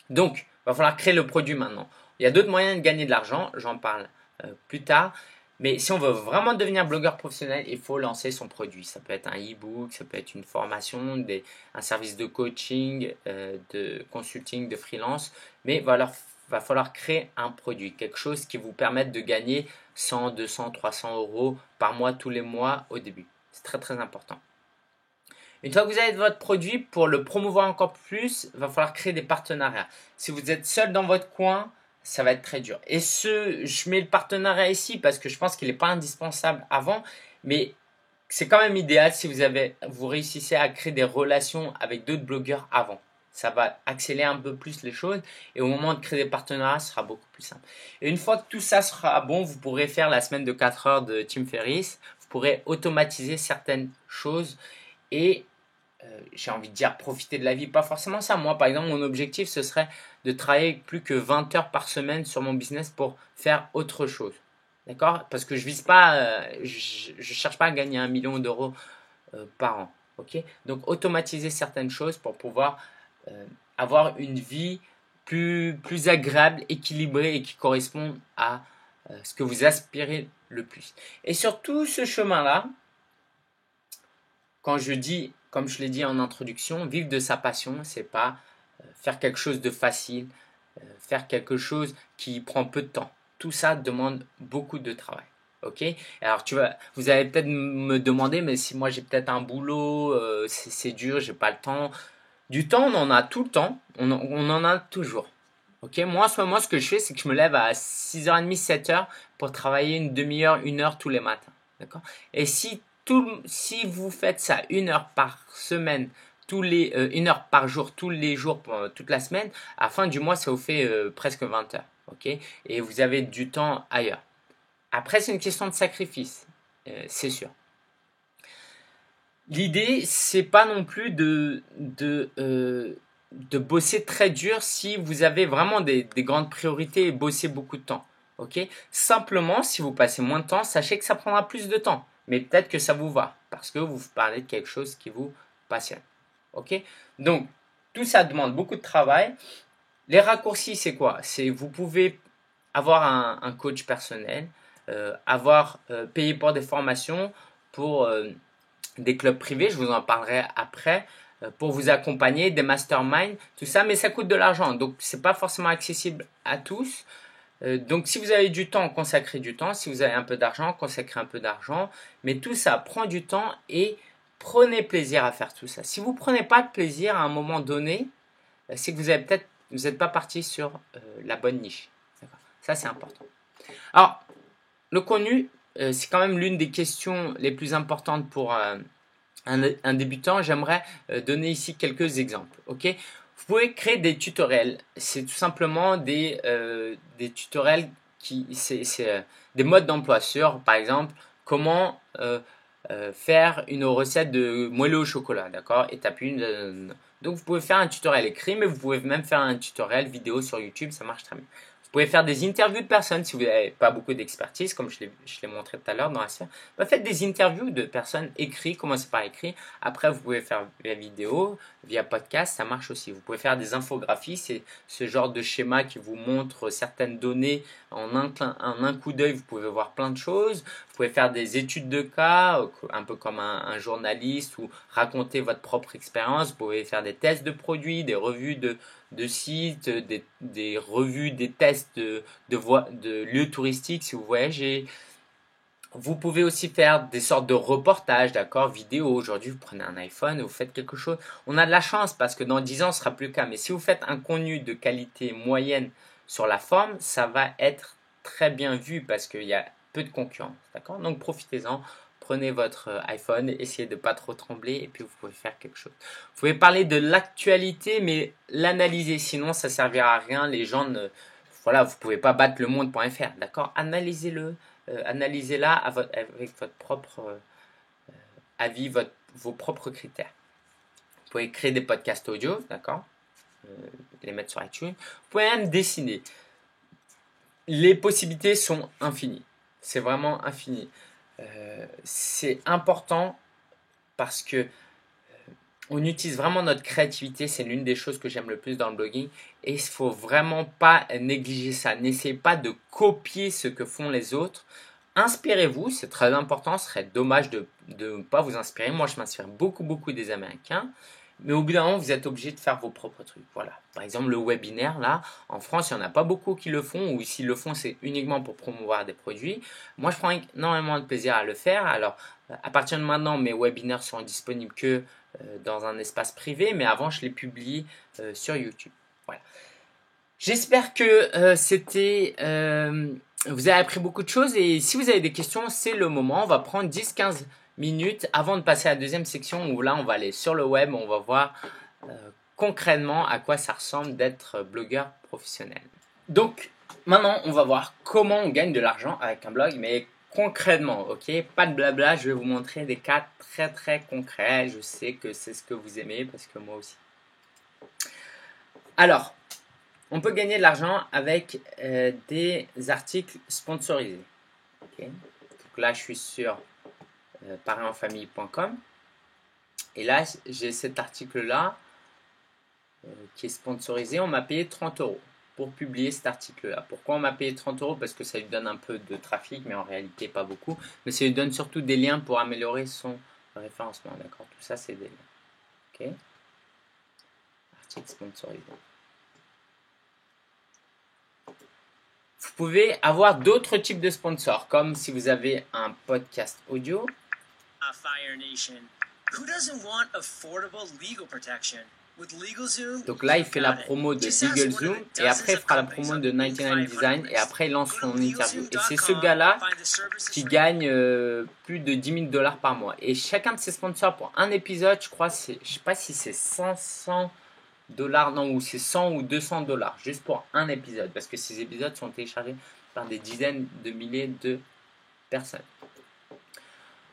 Donc, il va falloir créer le produit maintenant. Il y a d'autres moyens de gagner de l'argent, j'en parle plus tard. Mais si on veut vraiment devenir blogueur professionnel, il faut lancer son produit. Ça peut être un e-book, ça peut être une formation, un service de coaching, de consulting, de freelance. Mais il va falloir créer un produit, quelque chose qui vous permette de gagner 100, 200, 300 euros par mois, tous les mois au début. C'est très très important. Une fois que vous avez votre produit, pour le promouvoir encore plus, il va falloir créer des partenariats. Si vous êtes seul dans votre coin, ça va être très dur. Et je mets le partenariat ici parce que je pense qu'il n'est pas indispensable avant, mais c'est quand même idéal si vous réussissez à créer des relations avec d'autres blogueurs avant. Ça va accélérer un peu plus les choses et au moment de créer des partenariats, ce sera beaucoup plus simple. Et une fois que tout ça sera bon, vous pourrez faire la semaine de 4 heures de Tim Ferriss. Vous pourrez automatiser certaines choses et j'ai envie de dire profiter de la vie, pas forcément ça. Moi, par exemple, mon objectif, ce serait de travailler plus que 20 heures par semaine sur mon business pour faire autre chose. D'accord? Parce que je vise pas, je cherche pas à gagner 1 million d'euros par an. Ok? Donc, automatiser certaines choses pour pouvoir avoir une vie plus agréable, équilibrée et qui correspond à ce que vous aspirez le plus. Et sur tout ce chemin-là, quand je dis, comme je l'ai dit en introduction, vivre de sa passion, c'est pas faire quelque chose de facile, faire quelque chose qui prend peu de temps. Tout ça demande beaucoup de travail. Ok? Alors vous allez peut-être me demander, mais si moi j'ai peut-être un boulot, c'est dur, j'ai pas le temps. Du temps, on en a tout le temps, on en a toujours. Ok? Moi, en ce moment, ce que je fais, c'est que je me lève à 6h30, 7h pour travailler une demi-heure, 1 heure tous les matins. D'accord? Et si vous faites ça 1 heure par semaine, 1 heure par jour, tous les jours, toute la semaine, à la fin du mois, ça vous fait presque 20 heures. Ok? Et vous avez du temps ailleurs. Après, c'est une question de sacrifice, c'est sûr. L'idée, c'est pas non plus de bosser très dur si vous avez vraiment des grandes priorités et bosser beaucoup de temps. Ok? Simplement, si vous passez moins de temps, sachez que ça prendra plus de temps. Mais peut-être que ça vous va parce que vous parlez de quelque chose qui vous passionne. Ok? Donc, tout ça demande beaucoup de travail. Les raccourcis, c'est quoi? C'est vous pouvez avoir un coach personnel, payer pour des formations, pour des clubs privés, je vous en parlerai après, pour vous accompagner, des masterminds, tout ça, mais ça coûte de l'argent, donc c'est pas forcément accessible à tous. Donc si vous avez du temps, consacrez du temps. Si vous avez un peu d'argent, consacrez un peu d'argent. Mais tout ça prend du temps et prenez plaisir à faire tout ça. Si vous ne prenez pas de plaisir à un moment donné, c'est que vous n'êtes pas parti sur la bonne niche. Ça c'est important. Alors, le contenu, c'est quand même l'une des questions les plus importantes pour un débutant. J'aimerais donner ici quelques exemples. Ok? Vous pouvez créer des tutoriels. C'est tout simplement des tutoriels c'est des modes d'emploi sur, par exemple, comment faire une recette de moelleux au chocolat, d'accord? Étape 1. Donc vous pouvez faire un tutoriel écrit, mais vous pouvez même faire un tutoriel vidéo sur YouTube, ça marche très bien. Vous pouvez faire des interviews de personnes si vous n'avez pas beaucoup d'expertise, comme je l'ai montré tout à l'heure dans la sphère. Faites des interviews de personnes écrites, commencez par écrit. Après, vous pouvez faire via vidéo, via podcast, ça marche aussi. Vous pouvez faire des infographies, c'est ce genre de schéma qui vous montre certaines données en un coup d'œil. Vous pouvez voir plein de choses. Vous pouvez faire des études de cas, un peu comme un journaliste, ou raconter votre propre expérience. Vous pouvez faire des tests de produits, des revues de sites, des revues, des tests de lieux touristiques si vous voyagez. Vous pouvez aussi faire des sortes de reportages, d'accord, vidéo. Aujourd'hui, vous prenez un iPhone et vous faites quelque chose. On a de la chance parce que dans 10 ans, ce sera plus le cas. Mais si vous faites un contenu de qualité moyenne sur la forme, ça va être très bien vu parce qu'il y a peu de concurrence, d'accord? Donc profitez-en. Prenez votre iPhone, essayez de ne pas trop trembler et puis vous pouvez faire quelque chose. Vous pouvez parler de l'actualité, mais l'analyser, sinon ça ne servira à rien. Les gens ne... Voilà, vous ne pouvez pas battre le monde.fr, d'accord? Analysez-le, analysez-la avec votre propre avis, vos propres critères. Vous pouvez créer des podcasts audio, d'accord? Les mettre sur iTunes. Vous pouvez même dessiner. Les possibilités sont infinies. C'est vraiment infini. C'est important parce que on utilise vraiment notre créativité. C'est l'une des choses que j'aime le plus dans le blogging. Et il ne faut vraiment pas négliger ça. N'essayez pas de copier ce que font les autres. Inspirez-vous, c'est très important. Ce serait dommage de ne pas vous inspirer. Moi, je m'inspire beaucoup des Américains. Mais au bout d'un moment, vous êtes obligé de faire vos propres trucs. Voilà. Par exemple, le webinaire, là, en France, il n'y en a pas beaucoup qui le font. Ou s'ils le font, c'est uniquement pour promouvoir des produits. Moi, je prends énormément de plaisir à le faire. Alors, à partir de maintenant, mes webinaires seront disponibles que dans un espace privé. Mais avant, je les publie sur YouTube. Voilà. J'espère que vous avez appris beaucoup de choses et si vous avez des questions, c'est le moment. On va prendre 10-15 minutes avant de passer à la deuxième section où là, on va aller sur le web, on va voir concrètement à quoi ça ressemble d'être blogueur professionnel. Donc, maintenant, on va voir comment on gagne de l'argent avec un blog, mais concrètement, ok? Pas de blabla, je vais vous montrer des cas très concrets. Je sais que c'est ce que vous aimez parce que moi aussi. Alors, on peut gagner de l'argent avec des articles sponsorisés. Okay. Donc là, je suis sur parrainenfamille.com et là, j'ai cet article-là qui est sponsorisé. On m'a payé 30 € pour publier cet article-là. Pourquoi on m'a payé 30 €? Parce que ça lui donne un peu de trafic, mais en réalité pas beaucoup. Mais ça lui donne surtout des liens pour améliorer son référencement. D'accord? Tout ça, c'est des liens. Ok. Article sponsorisé. Vous pouvez avoir d'autres types de sponsors, comme si vous avez un podcast audio. Donc là, il fait la promo de LegalZoom et après, il fera la promo de 99 Design et après, il lance son interview. Et c'est ce gars-là qui gagne plus de 10 000 $ par mois. Et chacun de ses sponsors pour un épisode, je crois, je ne sais pas si c'est 500 $, non, ou c'est 100 ou 200 $, juste pour un épisode, parce que ces épisodes sont téléchargés par des dizaines de milliers de personnes.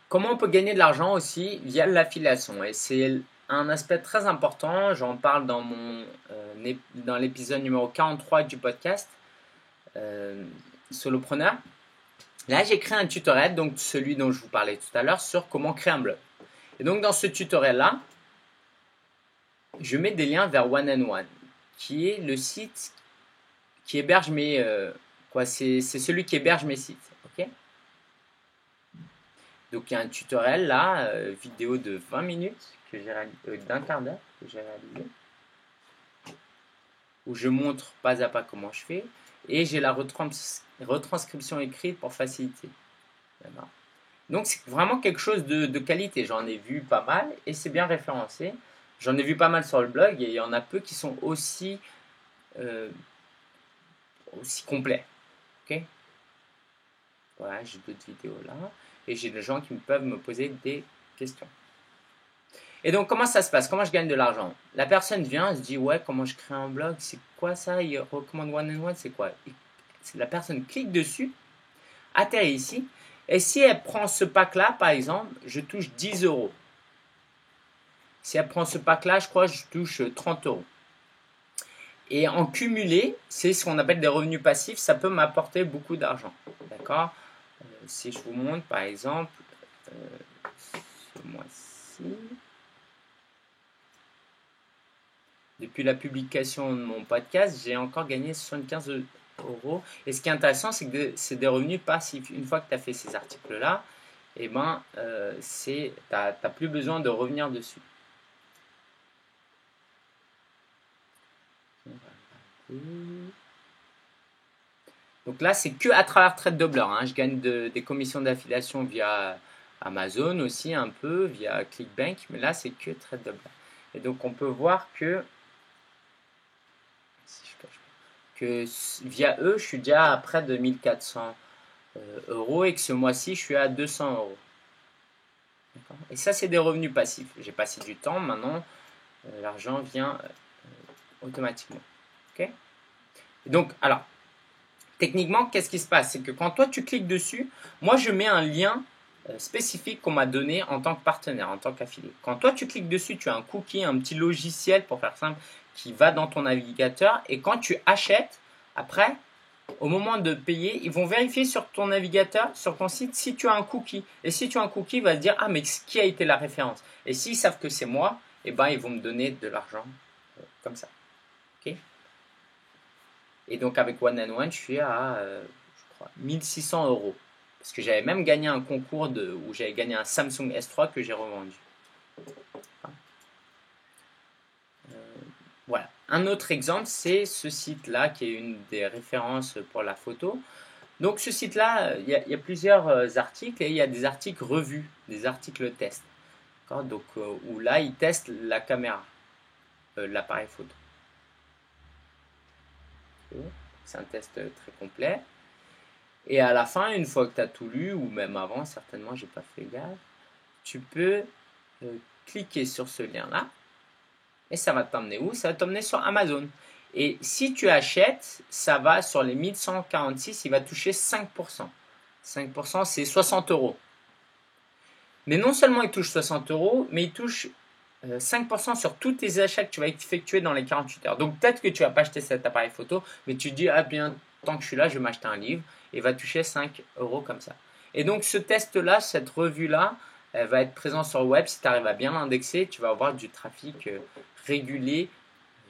Comment on peut gagner de l'argent aussi via l'affiliation? Et c'est un aspect très important, j'en parle dans l'épisode numéro 43 du podcast. solopreneur. Là, j'ai créé un tutoriel, donc celui dont je vous parlais tout à l'heure, sur comment créer un blog. Et donc, dans ce tutoriel-là, je mets des liens vers One and One, qui est le site qui héberge mes... c'est celui qui héberge mes sites. Ok. Donc, il y a un tutoriel là, vidéo de 20 minutes, d'un quart d'heure que j'ai réalisé, où je montre pas à pas comment je fais, et j'ai la retranscription écrite pour faciliter. Donc c'est vraiment quelque chose de qualité. J'en ai vu pas mal et c'est bien référencé. J'en ai vu pas mal sur le blog et il y en a peu qui sont aussi complets. Ok. Voilà, j'ai d'autres vidéos là et j'ai des gens qui peuvent me poser des questions. Et donc comment ça se passe? Comment je gagne de l'argent? La personne vient, se dit ouais, comment je crée un blog? C'est quoi ça? Il recommande One and One, c'est quoi? La personne clique dessus, atterrit ici. Et si elle prend ce pack-là, par exemple, je touche 10 euros. Si elle prend ce pack-là, je crois que je touche 30 euros. Et en cumulé, c'est ce qu'on appelle des revenus passifs, ça peut m'apporter beaucoup d'argent. D'accord? Si je vous montre, par exemple, ce mois-ci, depuis la publication de mon podcast, j'ai encore gagné 75 euros. Et ce qui est intéressant, c'est que c'est des revenus passifs. Une fois que tu as fait ces articles-là, eh ben, tu n'as plus besoin de revenir dessus. Donc là, c'est que à travers TradeDoubler. Hein. Je gagne des commissions d'affiliation via Amazon aussi un peu, via ClickBank, mais là, c'est que TradeDoubler. Et donc, on peut voir que via eux, je suis déjà à près de 1400 euros et que ce mois-ci, je suis à 200 euros. Et ça, c'est des revenus passifs. J'ai passé du temps, maintenant, l'argent vient automatiquement. Okay. Donc, alors, techniquement, qu'est-ce qui se passe? C'est que quand toi, tu cliques dessus, moi, je mets un lien spécifique qu'on m'a donné en tant que partenaire, en tant qu'affilié. Quand toi, tu cliques dessus, tu as un cookie, un petit logiciel, pour faire simple, qui va dans ton navigateur. Et quand tu achètes, après, au moment de payer, ils vont vérifier sur ton navigateur, sur ton site, si tu as un cookie. Et si tu as un cookie, il va se dire, ah, mais qui a été la référence? Et s'ils savent que c'est moi, eh ben, ils vont me donner de l'argent comme ça. Ok. Et donc, avec One and One, je suis à, je crois, 1600 euros. Parce que j'avais même gagné un concours où j'avais gagné un Samsung S3 que j'ai revendu. Voilà. Un autre exemple, c'est ce site-là qui est une des références pour la photo. Donc ce site-là, il y a plusieurs articles et il y a des articles revus, des articles tests. Donc où là, ils testent la caméra, l'appareil photo. C'est un test très complet. Et à la fin, une fois que tu as tout lu, ou même avant, certainement, j'ai pas fait gaffe, tu peux cliquer sur ce lien-là. Et ça va t'emmener où? Ça va t'emmener sur Amazon. Et si tu achètes, ça va sur les 1146, il va toucher 5%. 5%, c'est 60 euros. Mais non seulement il touche 60 euros, mais il touche 5% sur tous tes achats que tu vas effectuer dans les 48 heures. Donc peut-être que tu ne vas pas acheter cet appareil photo, mais tu te dis, ah bien, tant que je suis là, je vais m'acheter un livre et va toucher 5 euros comme ça. Et donc ce test-là, cette revue-là, elle va être présente sur le web. Si tu arrives à bien l'indexer, tu vas avoir du trafic régulier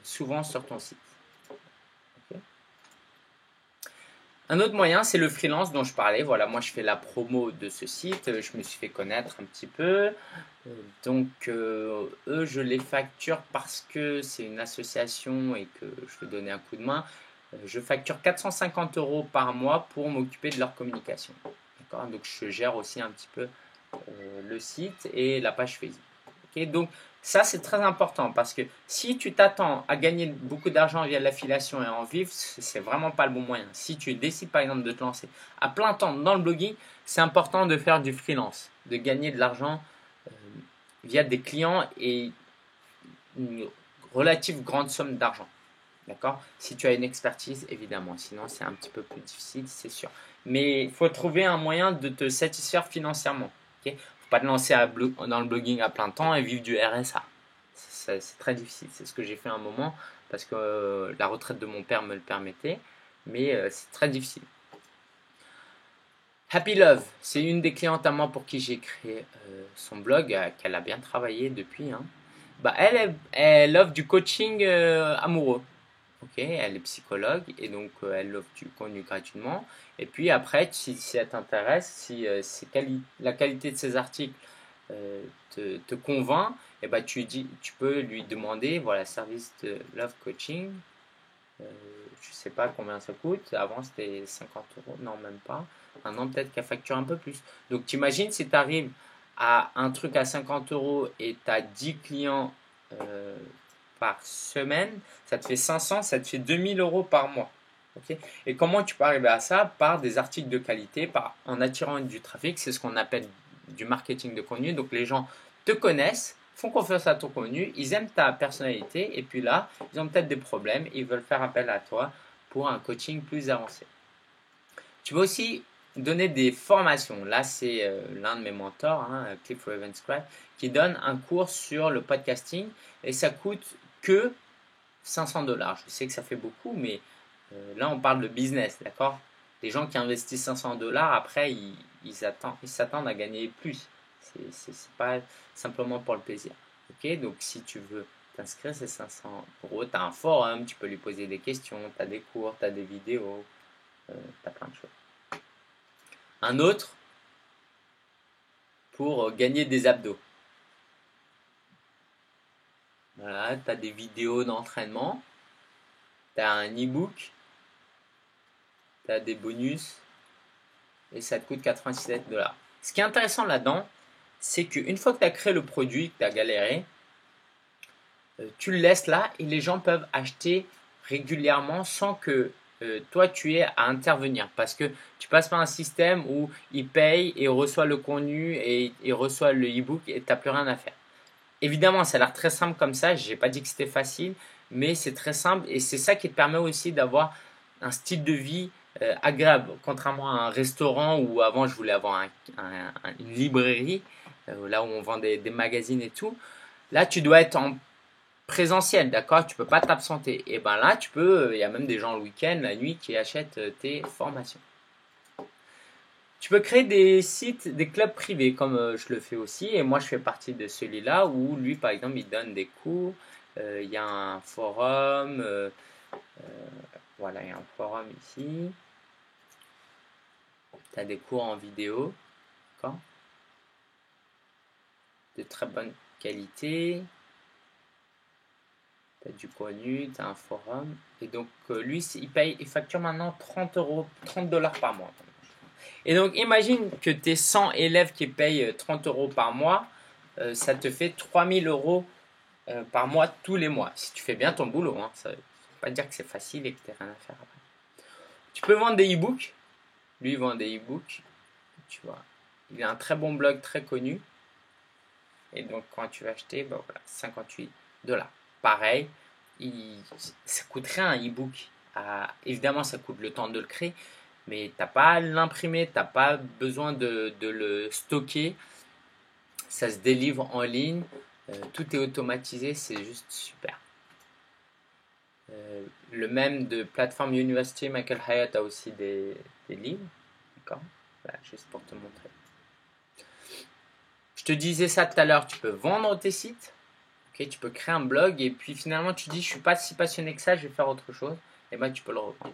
souvent sur ton site. Okay. Un autre moyen, c'est le freelance dont je parlais. Voilà, moi je fais la promo de ce site, je me suis fait connaître un petit peu. Donc eux, je les facture parce que c'est une association et que je veux donner un coup de main. Je facture 450 euros par mois pour m'occuper de leur communication. Donc je gère aussi un petit peu le site et la page Facebook. Okay. Donc ça c'est très important parce que si tu t'attends à gagner beaucoup d'argent via l'affiliation et en vivre, c'est vraiment pas le bon moyen. Si tu décides par exemple de te lancer à plein temps dans le blogging, c'est important de faire du freelance, de gagner de l'argent via des clients et une relative grande somme d'argent. D'accord? Si tu as une expertise, évidemment. Sinon, c'est un petit peu plus difficile, c'est sûr. Mais il faut trouver un moyen de te satisfaire financièrement. Il ne faut pas te lancer dans le blogging à plein temps et vivre du RSA. C'est très difficile. C'est ce que j'ai fait un moment parce que la retraite de mon père me le permettait. Mais c'est très difficile. Happy Love, c'est une des clientes à moi pour qui j'ai créé son blog, qu'elle a bien travaillé depuis, hein. Elle offre du coaching amoureux. Ok, elle est psychologue et donc elle offre du contenu gratuitement. Et puis après, si elle t'intéresse, si la qualité de ses articles te convainc, et ben tu peux lui demander, voilà, service de love coaching. Je sais pas combien ça coûte. Avant, c'était 50 euros. Non, même pas. Maintenant, peut-être qu'elle facture un peu plus. Donc, t'imagines si tu arrives à un truc à 50 euros et tu as 10 clients par semaine, ça te fait 500, ça te fait 2000 euros par mois. Okay. Et comment tu peux arriver à ça? Par des articles de qualité, en attirant du trafic. C'est ce qu'on appelle du marketing de contenu. Donc, les gens te connaissent, font confiance à ton contenu, ils aiment ta personnalité et puis là, ils ont peut-être des problèmes et ils veulent faire appel à toi pour un coaching plus avancé. Tu peux aussi donner des formations. Là, c'est l'un de mes mentors, hein, Cliff Ravenscraft, qui donne un cours sur le podcasting et ça coûte que 500 dollars. Je sais que ça fait beaucoup, mais là, on parle de business, d'accord? Les gens qui investissent 500 dollars, après, ils s'attendent à gagner plus. C'est pas simplement pour le plaisir. Ok, donc si tu veux t'inscrire, c'est 500 euros. Tu as un forum, tu peux lui poser des questions, tu as des cours, tu as des vidéos, tu as plein de choses. Un autre pour gagner des abdos. Voilà, tu as des vidéos d'entraînement, tu as un e-book, tu as des bonus et ça te coûte 97 dollars. Ce qui est intéressant là-dedans, c'est qu'une fois que tu as créé le produit, que tu as galéré, tu le laisses là et les gens peuvent acheter régulièrement sans que toi tu aies à intervenir parce que tu passes par un système où ils payent et reçoivent le contenu et ils reçoivent le e-book et tu n'as plus rien à faire. Évidemment, ça a l'air très simple comme ça, je n'ai pas dit que c'était facile, mais c'est très simple et c'est ça qui te permet aussi d'avoir un style de vie agréable, contrairement à un restaurant où avant je voulais avoir une librairie, là où on vend des magazines et tout. Là, tu dois être en présentiel, d'accord? Tu peux pas t'absenter. Et ben là, tu peux, il y a même des gens le week-end, la nuit, qui achètent tes formations. Tu peux créer des sites, des clubs privés, comme je le fais aussi. Et moi, je fais partie de celui-là où lui, par exemple, il donne des cours. Il y a un forum. Voilà, il y a un forum ici. Tu as des cours en vidéo, d'accord? De très bonne qualité. Tu as du contenu, tu as un forum. Et donc, lui, il facture maintenant 30 euros, 30 dollars par mois. Et donc, imagine que tu es 100 élèves qui payent 30 euros par mois. Ça te fait 3000 euros par mois tous les mois. Si tu fais bien ton boulot, hein, ça ne veut pas dire que c'est facile et que tu n'as rien à faire après. Tu peux vendre des e-books. Lui, il vend des e-books. Tu vois, il a un très bon blog, très connu. Et donc, quand tu vas acheter, ben voilà, 58 dollars. Pareil, ça coûte rien un e-book. Évidemment, ça coûte le temps de le créer, mais tu n'as pas à l'imprimer, tu n'as pas besoin de le stocker. Ça se délivre en ligne, tout est automatisé, c'est juste super. Le même de plateforme University, Michael Hyatt a aussi des livres. D'accord? Voilà, juste pour te montrer. Je te disais ça tout à l'heure, tu peux vendre tes sites. Okay, tu peux créer un blog et puis finalement tu dis je suis pas si passionné que ça, je vais faire autre chose. Et ben tu peux le revendre.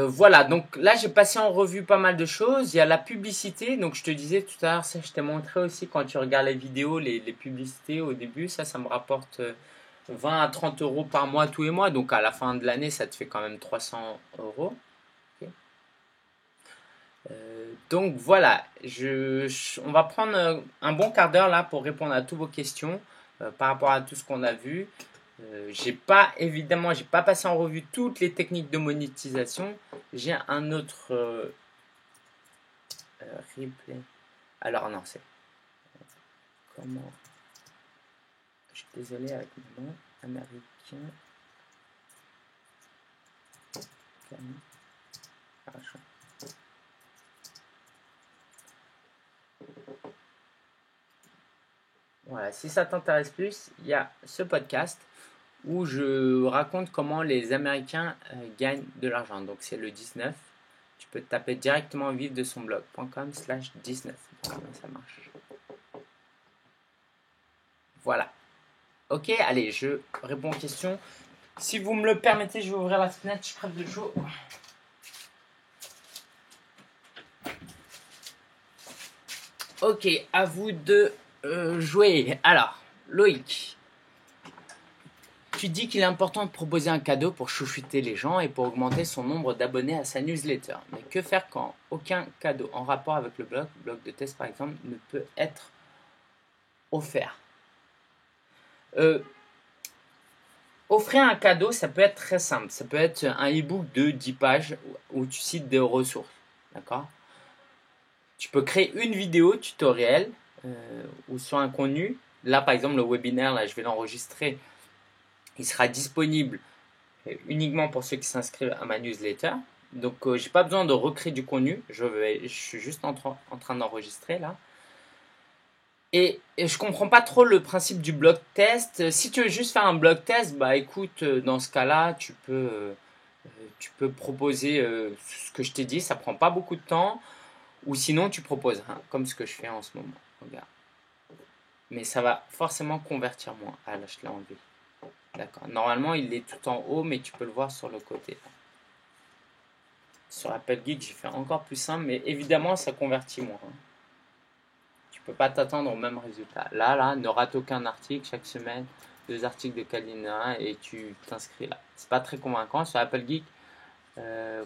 Voilà, donc là j'ai passé en revue pas mal de choses. Il y a la publicité, donc je te disais tout à l'heure, ça je t'ai montré aussi quand tu regardes les vidéos, les publicités au début, ça me rapporte 20 à 30 euros par mois tous les mois. Donc à la fin de l'année, ça te fait quand même 300 euros. Okay. Donc voilà, on va prendre un bon quart d'heure là pour répondre à toutes vos questions par rapport à tout ce qu'on a vu. J'ai pas passé en revue toutes les techniques de monétisation. J'ai un autre replay. Alors non, c'est comment? Je suis désolé avec mon nom américain. Voilà, si ça t'intéresse plus, il y a ce podcast où je raconte comment les Américains gagnent de l'argent. Donc c'est le 19. Tu peux taper directement vivre de son blog.com/19. Comment ça marche? Voilà. Ok, allez, je réponds aux questions. Si vous me le permettez, je vais ouvrir la fenêtre, je crève de chaud. Ok, à vous de jouer. Alors, Loïc, tu dis qu'il est important de proposer un cadeau pour chouchouter les gens et pour augmenter son nombre d'abonnés à sa newsletter. Mais que faire quand aucun cadeau en rapport avec le blog de test par exemple, ne peut être offert? Offrir un cadeau, ça peut être très simple. Ça peut être un e-book de 10 pages où tu cites des ressources. D'accord? Tu peux créer une vidéo tutoriel ou sur un contenu. Là, par exemple, le webinaire, là, je vais l'enregistrer. Il sera disponible uniquement pour ceux qui s'inscrivent à ma newsletter. Donc, j'ai pas besoin de recréer du contenu. Je suis juste en train d'enregistrer là. Et je comprends pas trop le principe du blog test. Si tu veux juste faire un blog test, bah écoute, dans ce cas-là, tu peux proposer ce que je t'ai dit. Ça prend pas beaucoup de temps. Ou sinon, tu proposes, hein, comme ce que je fais en ce moment. Regarde. Mais ça va forcément convertir moins. Ah là, je l'ai enlevé. D'accord. Normalement, il est tout en haut, mais tu peux le voir sur le côté. Sur Apple Geek, j'ai fait encore plus simple, mais évidemment, ça convertit moins. Tu peux pas t'attendre au même résultat. Là, ne rate aucun article chaque semaine, 2 articles de Kalina et tu t'inscris là. C'est pas très convaincant. Sur Apple Geek,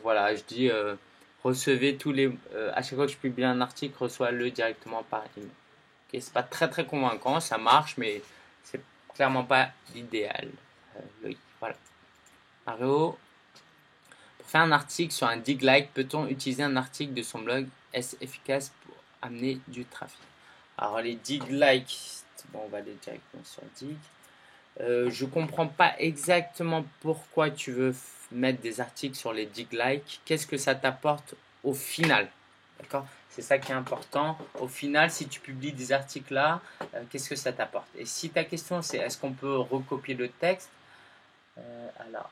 voilà, je dis recevez tous les. À chaque fois que je publie un article, reçois-le directement par email. Okay, c'est pas très très convaincant, ça marche, mais c'est clairement pas l'idéal. Voilà. Mario, pour faire un article sur un dig like, peut-on utiliser un article de son blog? Est-ce efficace pour amener du trafic? Alors les dig like, bon, on va aller directement sur dig. Je comprends pas exactement pourquoi tu veux mettre des articles sur les dig like. Qu'est-ce que ça t'apporte au final? D'accord? C'est ça qui est important. Au final, si tu publies des articles là, qu'est-ce que ça t'apporte? Et si ta question c'est est-ce qu'on peut recopier le texte? Alors,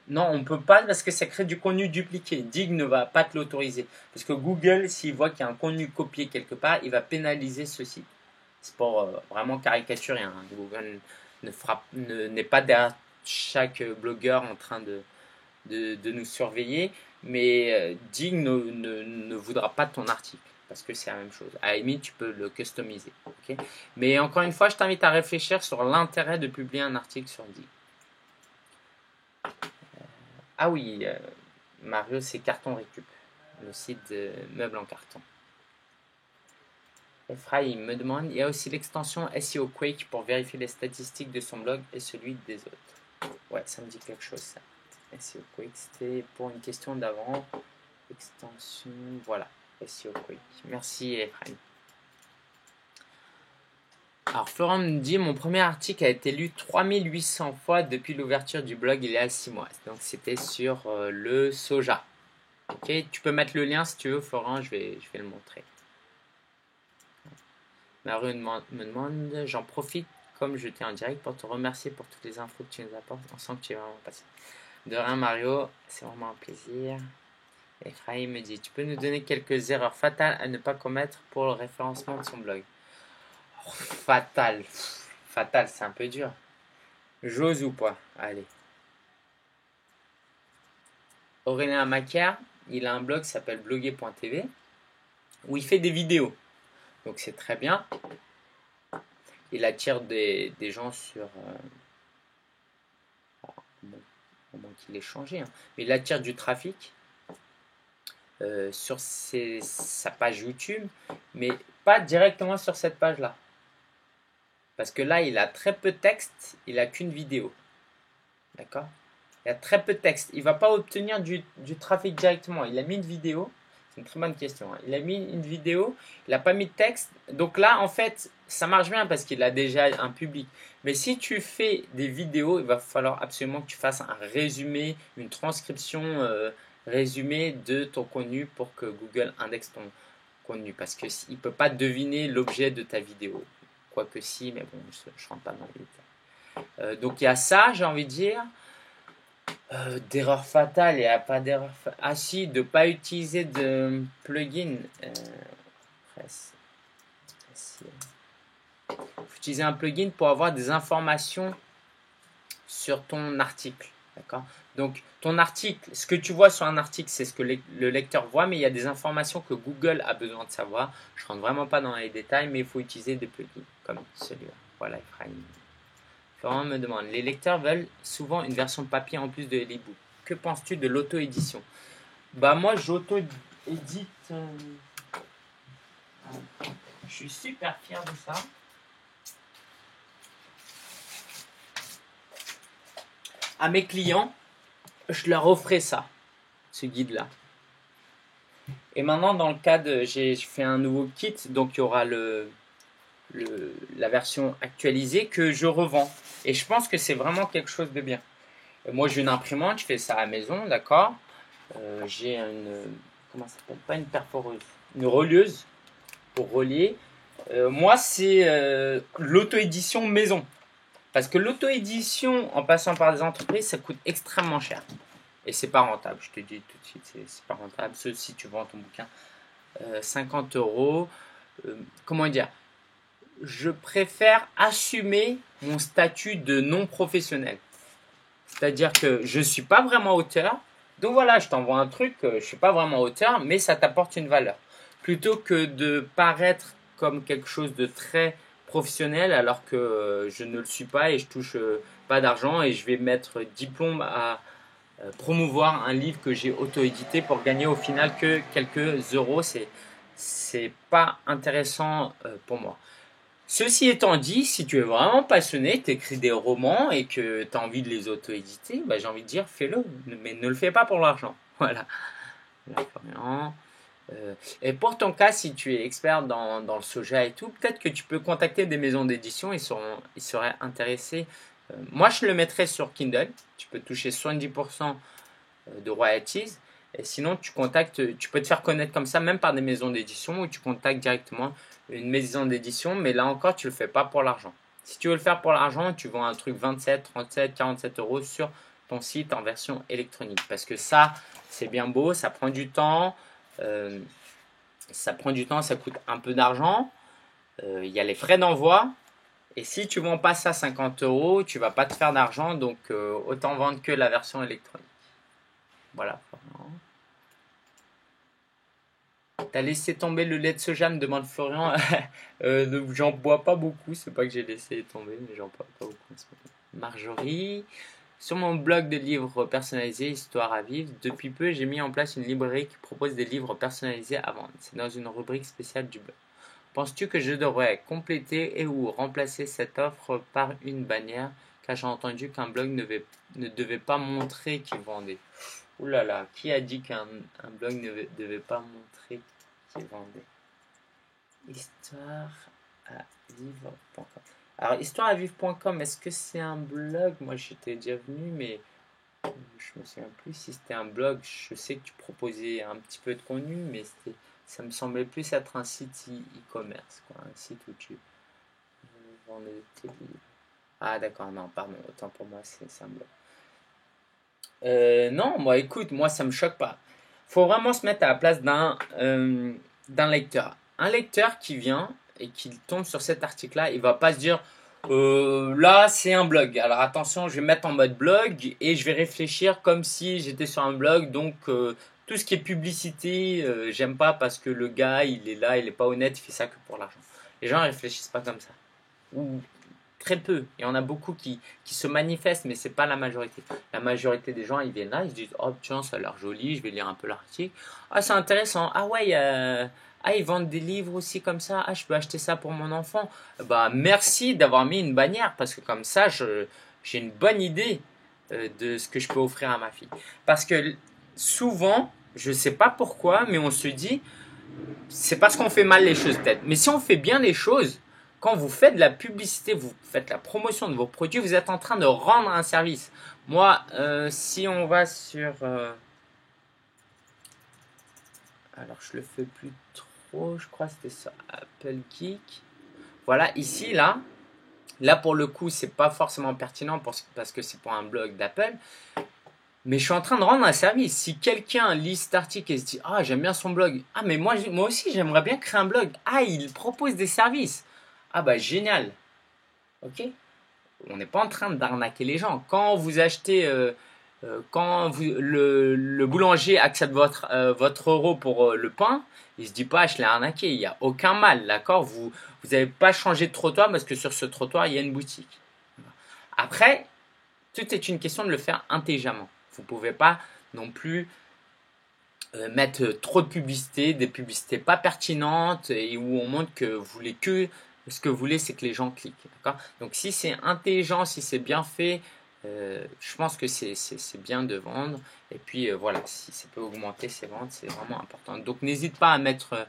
non, on ne peut pas parce que ça crée du contenu dupliqué. Dig ne va pas te l'autoriser. Parce que Google, s'il voit qu'il y a un contenu copié quelque part, il va pénaliser ce site. C'est pour vraiment caricaturer. Hein. Google n'est pas derrière chaque blogueur en train de nous surveiller. Mais Dig ne voudra pas de ton article. Parce que c'est la même chose. À la limite, tu peux le customiser. Okay, mais encore une fois, je t'invite à réfléchir sur l'intérêt de publier un article sur Dig. Ah oui, Mario, c'est Carton Récup, le site de meubles en carton. Ephraim me demande, il y a aussi l'extension SEO Quake pour vérifier les statistiques de son blog et celui des autres. Ouais, ça me dit quelque chose ça. SEO Quake, c'était pour une question d'avant. Extension, voilà, SEO Quake. Merci Ephraim. Alors Florent me dit, mon premier article a été lu 3800 fois depuis l'ouverture du blog il y a 6 mois. Donc c'était sur le soja. Ok, tu peux mettre le lien si tu veux Florent, je vais le montrer. Mario me demande, j'en profite comme je t'ai en direct pour te remercier pour toutes les infos que tu nous apportes. On sent que tu es vraiment patient. De rien Mario, c'est vraiment un plaisir. Ephraim me dit, tu peux nous donner quelques erreurs fatales à ne pas commettre pour le référencement de son blog? Oh, fatal, c'est un peu dur. J'ose ou pas? Allez. Aurélien Macaire, il a un blog qui s'appelle bloguer.tv où il fait des vidéos. Donc c'est très bien. Il attire des gens sur... au moins qu'il ait changé. Hein. Mais il attire du trafic sur sa page YouTube, mais pas directement sur cette page-là. Parce que là, il a très peu de texte, il a qu'une vidéo. D'accord? Il y a très peu de texte. Il ne va pas obtenir du trafic directement. Il a mis une vidéo. C'est une très bonne question. Hein. Il a mis une vidéo. Il n'a pas mis de texte. Donc là, en fait, ça marche bien parce qu'il a déjà un public. Mais si tu fais des vidéos, il va falloir absolument que tu fasses un résumé, une transcription résumée de ton contenu pour que Google indexe ton contenu. Parce qu'il ne peut pas deviner l'objet de ta vidéo. Quoique si, mais bon, je ne rentre pas dans les détails. Donc il y a ça, j'ai envie de dire. D'erreur fatale, il n'y a pas d'erreur. Ah si, de ne pas utiliser de plugin. Faut utiliser un plugin pour avoir des informations sur ton article. D'accord. Donc, ton article, ce que tu vois sur un article, c'est ce que le lecteur voit, mais il y a des informations que Google a besoin de savoir. Je ne rentre vraiment pas dans les détails, mais il faut utiliser des plugins comme celui-là. Voilà, Efraim. Florent me demande, les lecteurs veulent souvent une version papier en plus de l'ebook. Que penses-tu de l'auto-édition? Bah moi, j'auto-édite. Je suis super fier de ça. À mes clients, je leur offrais ça, ce guide-là. Et maintenant, dans le cadre, j'ai fait un nouveau kit, donc il y aura la version actualisée que je revends. Et je pense que c'est vraiment quelque chose de bien. Moi, j'ai une imprimante, je fais ça à la maison, d'accord. J'ai comment ça s'appelle? Pas une perforeuse, une relieuse pour relier. Moi, c'est l'auto-édition maison. Parce que l'auto-édition, en passant par des entreprises, ça coûte extrêmement cher. Et c'est pas rentable, je te dis tout de suite, c'est pas rentable. Sauf si tu vends ton bouquin 50 euros. Comment dire? Je préfère assumer mon statut de non professionnel. C'est-à-dire que je ne suis pas vraiment auteur. Donc voilà, je t'envoie un truc, je ne suis pas vraiment auteur, mais ça t'apporte une valeur. Plutôt que de paraître comme quelque chose de très professionnel alors que je ne le suis pas et je touche pas d'argent et je vais mettre diplôme à promouvoir un livre que j'ai auto-édité pour gagner au final que quelques euros. C'est pas intéressant pour moi. Ceci étant dit, si tu es vraiment passionné, tu écris des romans et que tu as envie de les auto-éditer, bah, j'ai envie de dire fais-le, mais ne le fais pas pour l'argent. Voilà. Et pour ton cas, si tu es expert dans le soja et tout, peut-être que tu peux contacter des maisons d'édition, ils seraient intéressés. Moi, je le mettrais sur Kindle, tu peux toucher 70% de royalties. Et sinon, tu peux te faire connaître comme ça, même par des maisons d'édition, où tu contactes directement une maison d'édition, mais là encore, tu ne le fais pas pour l'argent. Si tu veux le faire pour l'argent, tu vends un truc 27, 37, 47 euros sur ton site en version électronique. Parce que ça, c'est bien beau, ça prend du temps, ça coûte un peu d'argent, il y a les frais d'envoi. Et si tu ne vends pas ça 50 euros, tu ne vas pas te faire d'argent, donc autant vendre que la version électronique. Voilà. T'as laissé tomber le lait de soja, me demande Florian. J'en bois pas beaucoup, c'est pas que j'ai laissé tomber, mais j'en bois pas beaucoup en ce moment. Marjorie, sur mon blog de livres personnalisés, Histoire à vivre, depuis peu j'ai mis en place une librairie qui propose des livres personnalisés à vendre. C'est dans une rubrique spéciale du blog. Penses-tu que je devrais compléter et ou remplacer cette offre par une bannière, car j'ai entendu qu'un blog ne devait pas montrer qu'il vendait? Ouh là là, qui a dit qu'un blog ne devait pas montrer qu'il vendait? Histoire à vivre.com. Alors, histoireavivre.com, est-ce que c'est un blog? Moi, j'étais déjà venu, mais je me souviens plus si c'était un blog. Je sais que tu proposais un petit peu de contenu, mais ça me semblait plus être un site e-commerce, quoi, un site où tu vendais tes livres. Ah d'accord, non, pardon, autant pour moi, c'est un blog. Non, moi, écoute, moi, ça me choque pas. Faut vraiment se mettre à la place d'un lecteur. Un lecteur qui vient et qui tombe sur cet article-là, il va pas se dire là, c'est un blog. Alors attention, je vais mettre en mode blog et je vais réfléchir comme si j'étais sur un blog. Donc, tout ce qui est publicité, j'aime pas parce que le gars, il est là, il est pas honnête, il fait ça que pour l'argent. Les gens réfléchissent pas comme ça. Ou très peu. Il y en a beaucoup qui se manifestent, mais c'est pas la majorité. La majorité des gens, ils viennent là, ils se disent oh tiens, ça a l'air joli, je vais lire un peu l'article. Ah, c'est intéressant. Ah ouais, ah, ils vendent des livres aussi comme ça. Ah, je peux acheter ça pour mon enfant. Bah merci d'avoir mis une bannière parce que comme ça, j'ai une bonne idée de ce que je peux offrir à ma fille. Parce que souvent, je sais pas pourquoi, mais on se dit c'est parce qu'on fait mal les choses peut-être. Mais si on fait bien les choses, quand vous faites de la publicité, vous faites la promotion de vos produits, vous êtes en train de rendre un service. Moi, si on va sur... alors, je le fais plus trop, je crois que c'était sur Apple Geek. Voilà, ici, là, Là, pour le coup, c'est pas forcément pertinent parce que c'est pour un blog d'Apple. Mais je suis en train de rendre un service. Si quelqu'un lit cet article et se dit ah, j'aime bien son blog. Ah, mais moi aussi, j'aimerais bien créer un blog. Ah, il propose des services. Ah, bah, génial. Ok. On n'est pas en train d'arnaquer les gens. Quand vous achetez, le boulanger accepte votre euro pour le pain, il se dit pas je l'ai arnaqué. Il n'y a aucun mal, d'accord. Vous n'avez pas changé de trottoir parce que sur ce trottoir il y a une boutique. Après, tout est une question de le faire intelligemment. Vous ne pouvez pas non plus mettre trop de publicité, des publicités pas pertinentes et où on montre que vous voulez que ce que vous voulez, c'est que les gens cliquent. D'accord. Donc si c'est intelligent, si c'est bien fait, je pense que c'est bien de vendre. Et puis voilà, si ça peut augmenter ses ventes, c'est vraiment important. Donc n'hésite pas à mettre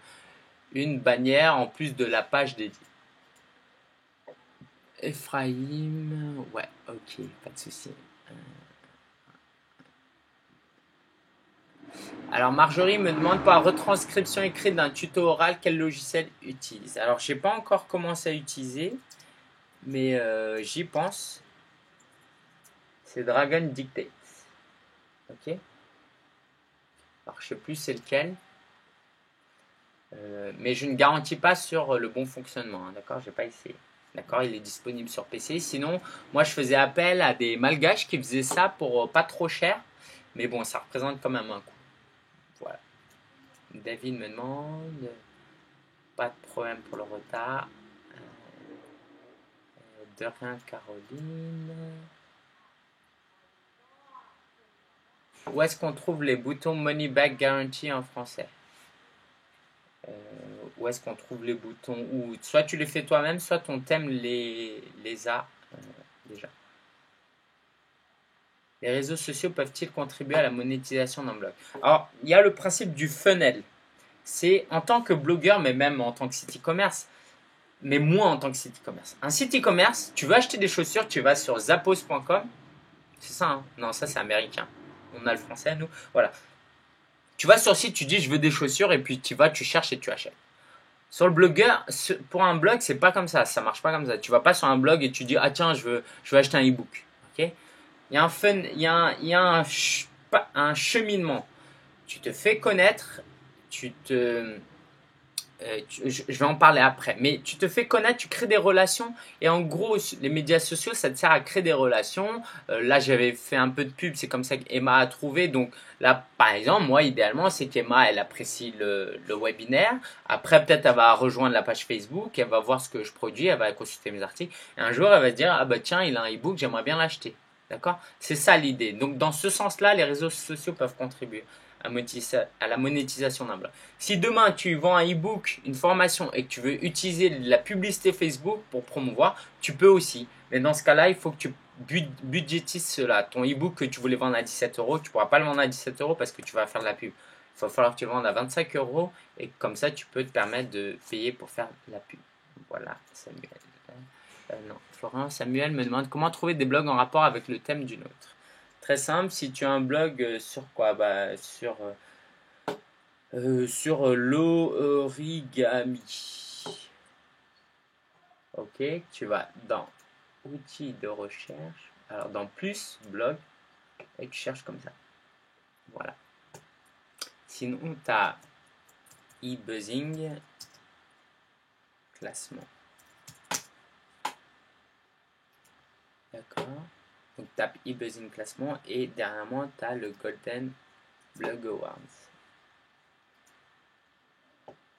une bannière en plus de la page dédiée. Ephraim, ouais, ok, pas de souci. Alors Marjorie me demande par retranscription écrite d'un tuto oral quel logiciel utilise. Alors j'ai pas encore commencé à utiliser, mais j'y pense. C'est Dragon Dictate. Ok. Alors je sais plus c'est lequel, mais je ne garantis pas sur le bon fonctionnement. Hein, d'accord, j'ai pas essayé. D'accord, il est disponible sur PC. Sinon, moi je faisais appel à des malgaches qui faisaient ça pour pas trop cher, mais bon, ça représente quand même un coût. Voilà. David me demande, pas de problème pour le retard. De rien, Caroline. Où est-ce qu'on trouve les boutons Money Back Guarantee en français? Où est-ce qu'on trouve les boutons? Ou soit tu les fais toi-même, soit ton thème les a déjà. Les réseaux sociaux peuvent-ils contribuer à la monétisation d'un blog? Alors, il y a le principe du funnel. C'est en tant que blogueur, mais même en tant que site e-commerce, mais moins en tant que site e-commerce. Un site e-commerce, tu veux acheter des chaussures, tu vas sur zappos.com. C'est ça, hein? Non, ça c'est américain. On a le français, nous. Voilà. Tu vas sur le site, tu dis je veux des chaussures, et puis tu vas, tu cherches et tu achètes. Sur le blogueur, pour un blog, c'est pas comme ça. Ça marche pas comme ça. Tu vas pas sur un blog et tu dis ah tiens, je veux acheter un e-book. Ok? Il y a un cheminement. Tu te fais connaître, je vais en parler après, mais tu te fais connaître, tu crées des relations et en gros, les médias sociaux, ça te sert à créer des relations. Là, j'avais fait un peu de pub, c'est comme ça qu'Emma a trouvé. Donc là, par exemple, moi, idéalement, c'est qu'Emma, elle apprécie le webinaire. Après, peut-être, elle va rejoindre la page Facebook, elle va voir ce que je produis, elle va consulter mes articles. Et un jour, elle va se dire, ah bah tiens, il a un e-book, j'aimerais bien l'acheter. D'accord? C'est ça l'idée. Donc, dans ce sens-là, les réseaux sociaux peuvent contribuer à la monétisation d'un blog. Si demain tu vends un e-book, une formation et que tu veux utiliser la publicité Facebook pour promouvoir, tu peux aussi. Mais dans ce cas-là, il faut que tu budgétises cela. Ton e-book que tu voulais vendre à 17 euros, tu ne pourras pas le vendre à 17 euros parce que tu vas faire de la pub. Il va falloir que tu le vendes à 25 euros et comme ça, tu peux te permettre de payer pour faire de la pub. Voilà, Samuel. Non, Florent, Samuel me demande comment trouver des blogs en rapport avec le thème d'une autre. Très simple, si tu as un blog sur quoi? Bah, sur l'origami. Ok, tu vas dans outils de recherche, alors dans plus, blog, et tu cherches comme ça. Voilà. Sinon, tu as e-buzzing, classement. D'accord. Donc, tape e-buzzing classement et dernièrement, tu as le Golden Blog Awards.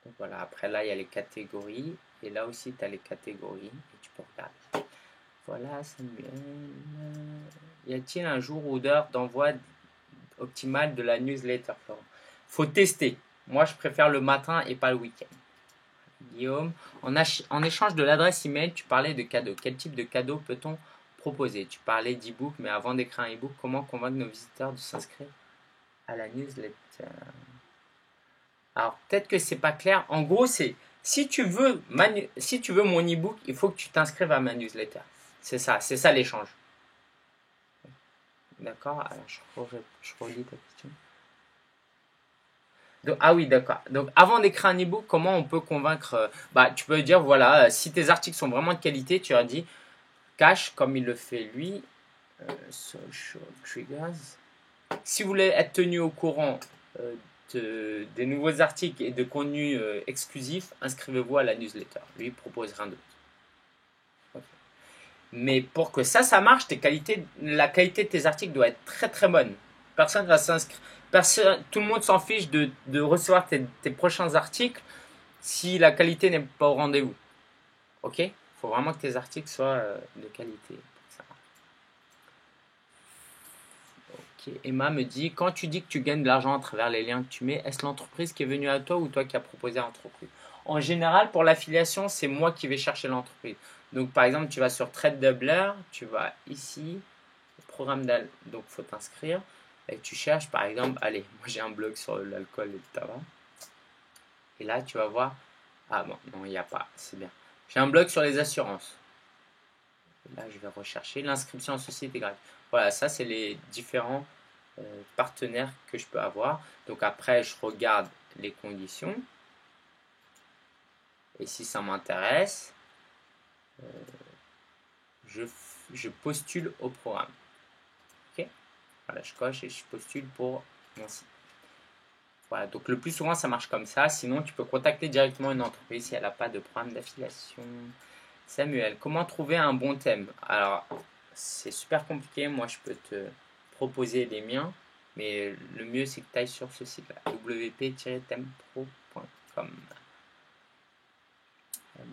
Donc voilà, après là, il y a les catégories. Et là aussi, tu as les catégories. Et tu peux regarder. Voilà, Samuel. Y a-t-il un jour ou d'heure d'envoi optimal de la newsletter, Florent? Faut tester. Moi, je préfère le matin et pas le week-end. Guillaume, en échange de l'adresse email, tu parlais de cadeaux. Quel type de cadeau peut-on proposer? Tu parlais d'e-book, mais avant d'écrire un e-book, comment convaincre nos visiteurs de s'inscrire à la newsletter? Alors, peut-être que c'est pas clair. En gros, c'est si tu veux mon e-book, il faut que tu t'inscrives à ma newsletter. C'est ça l'échange. D'accord? Alors, je relis ta question. Donc, ah oui, d'accord. Donc, avant d'écrire un e-book, comment on peut convaincre? Tu peux dire, voilà, si tes articles sont vraiment de qualité, tu leur dis, cache comme il le fait lui. Social triggers. Si vous voulez être tenu au courant des nouveaux articles et de contenus exclusifs, inscrivez-vous à la newsletter. Lui, il propose rien d'autre. Okay. Mais pour que ça marche, la qualité de tes articles doit être très très bonne. Personne va s'inscrire. Tout le monde s'en fiche de recevoir tes prochains articles si la qualité n'est pas au rendez-vous. Ok? Il faut vraiment que tes articles soient de qualité. Ok. Emma me dit, quand tu dis que tu gagnes de l'argent à travers les liens que tu mets, est-ce l'entreprise qui est venue à toi ou toi qui as proposé à l'entreprise? En général, pour l'affiliation, c'est moi qui vais chercher l'entreprise. Donc, par exemple, tu vas sur TradeDoubler, tu vas ici, programme donc il faut t'inscrire. Et tu cherches, par exemple, allez, moi j'ai un blog sur l'alcool et le tabac. Et là, tu vas voir, ah bon, non, il n'y a pas, c'est bien. J'ai un blog sur les assurances. Et là, je vais rechercher l'inscription en société gratuite. Voilà, ça, c'est les différents partenaires que je peux avoir. Donc après, je regarde les conditions. Et si ça m'intéresse, je postule au programme. Ok? Voilà, je coche et je postule pour mon site. Voilà, donc le plus souvent, ça marche comme ça. Sinon, tu peux contacter directement une entreprise si elle n'a pas de programme d'affiliation. Samuel, comment trouver un bon thème? Alors, c'est super compliqué. Moi, je peux te proposer les miens. Mais le mieux, c'est que tu ailles sur ce site-là, wp-thempro.com.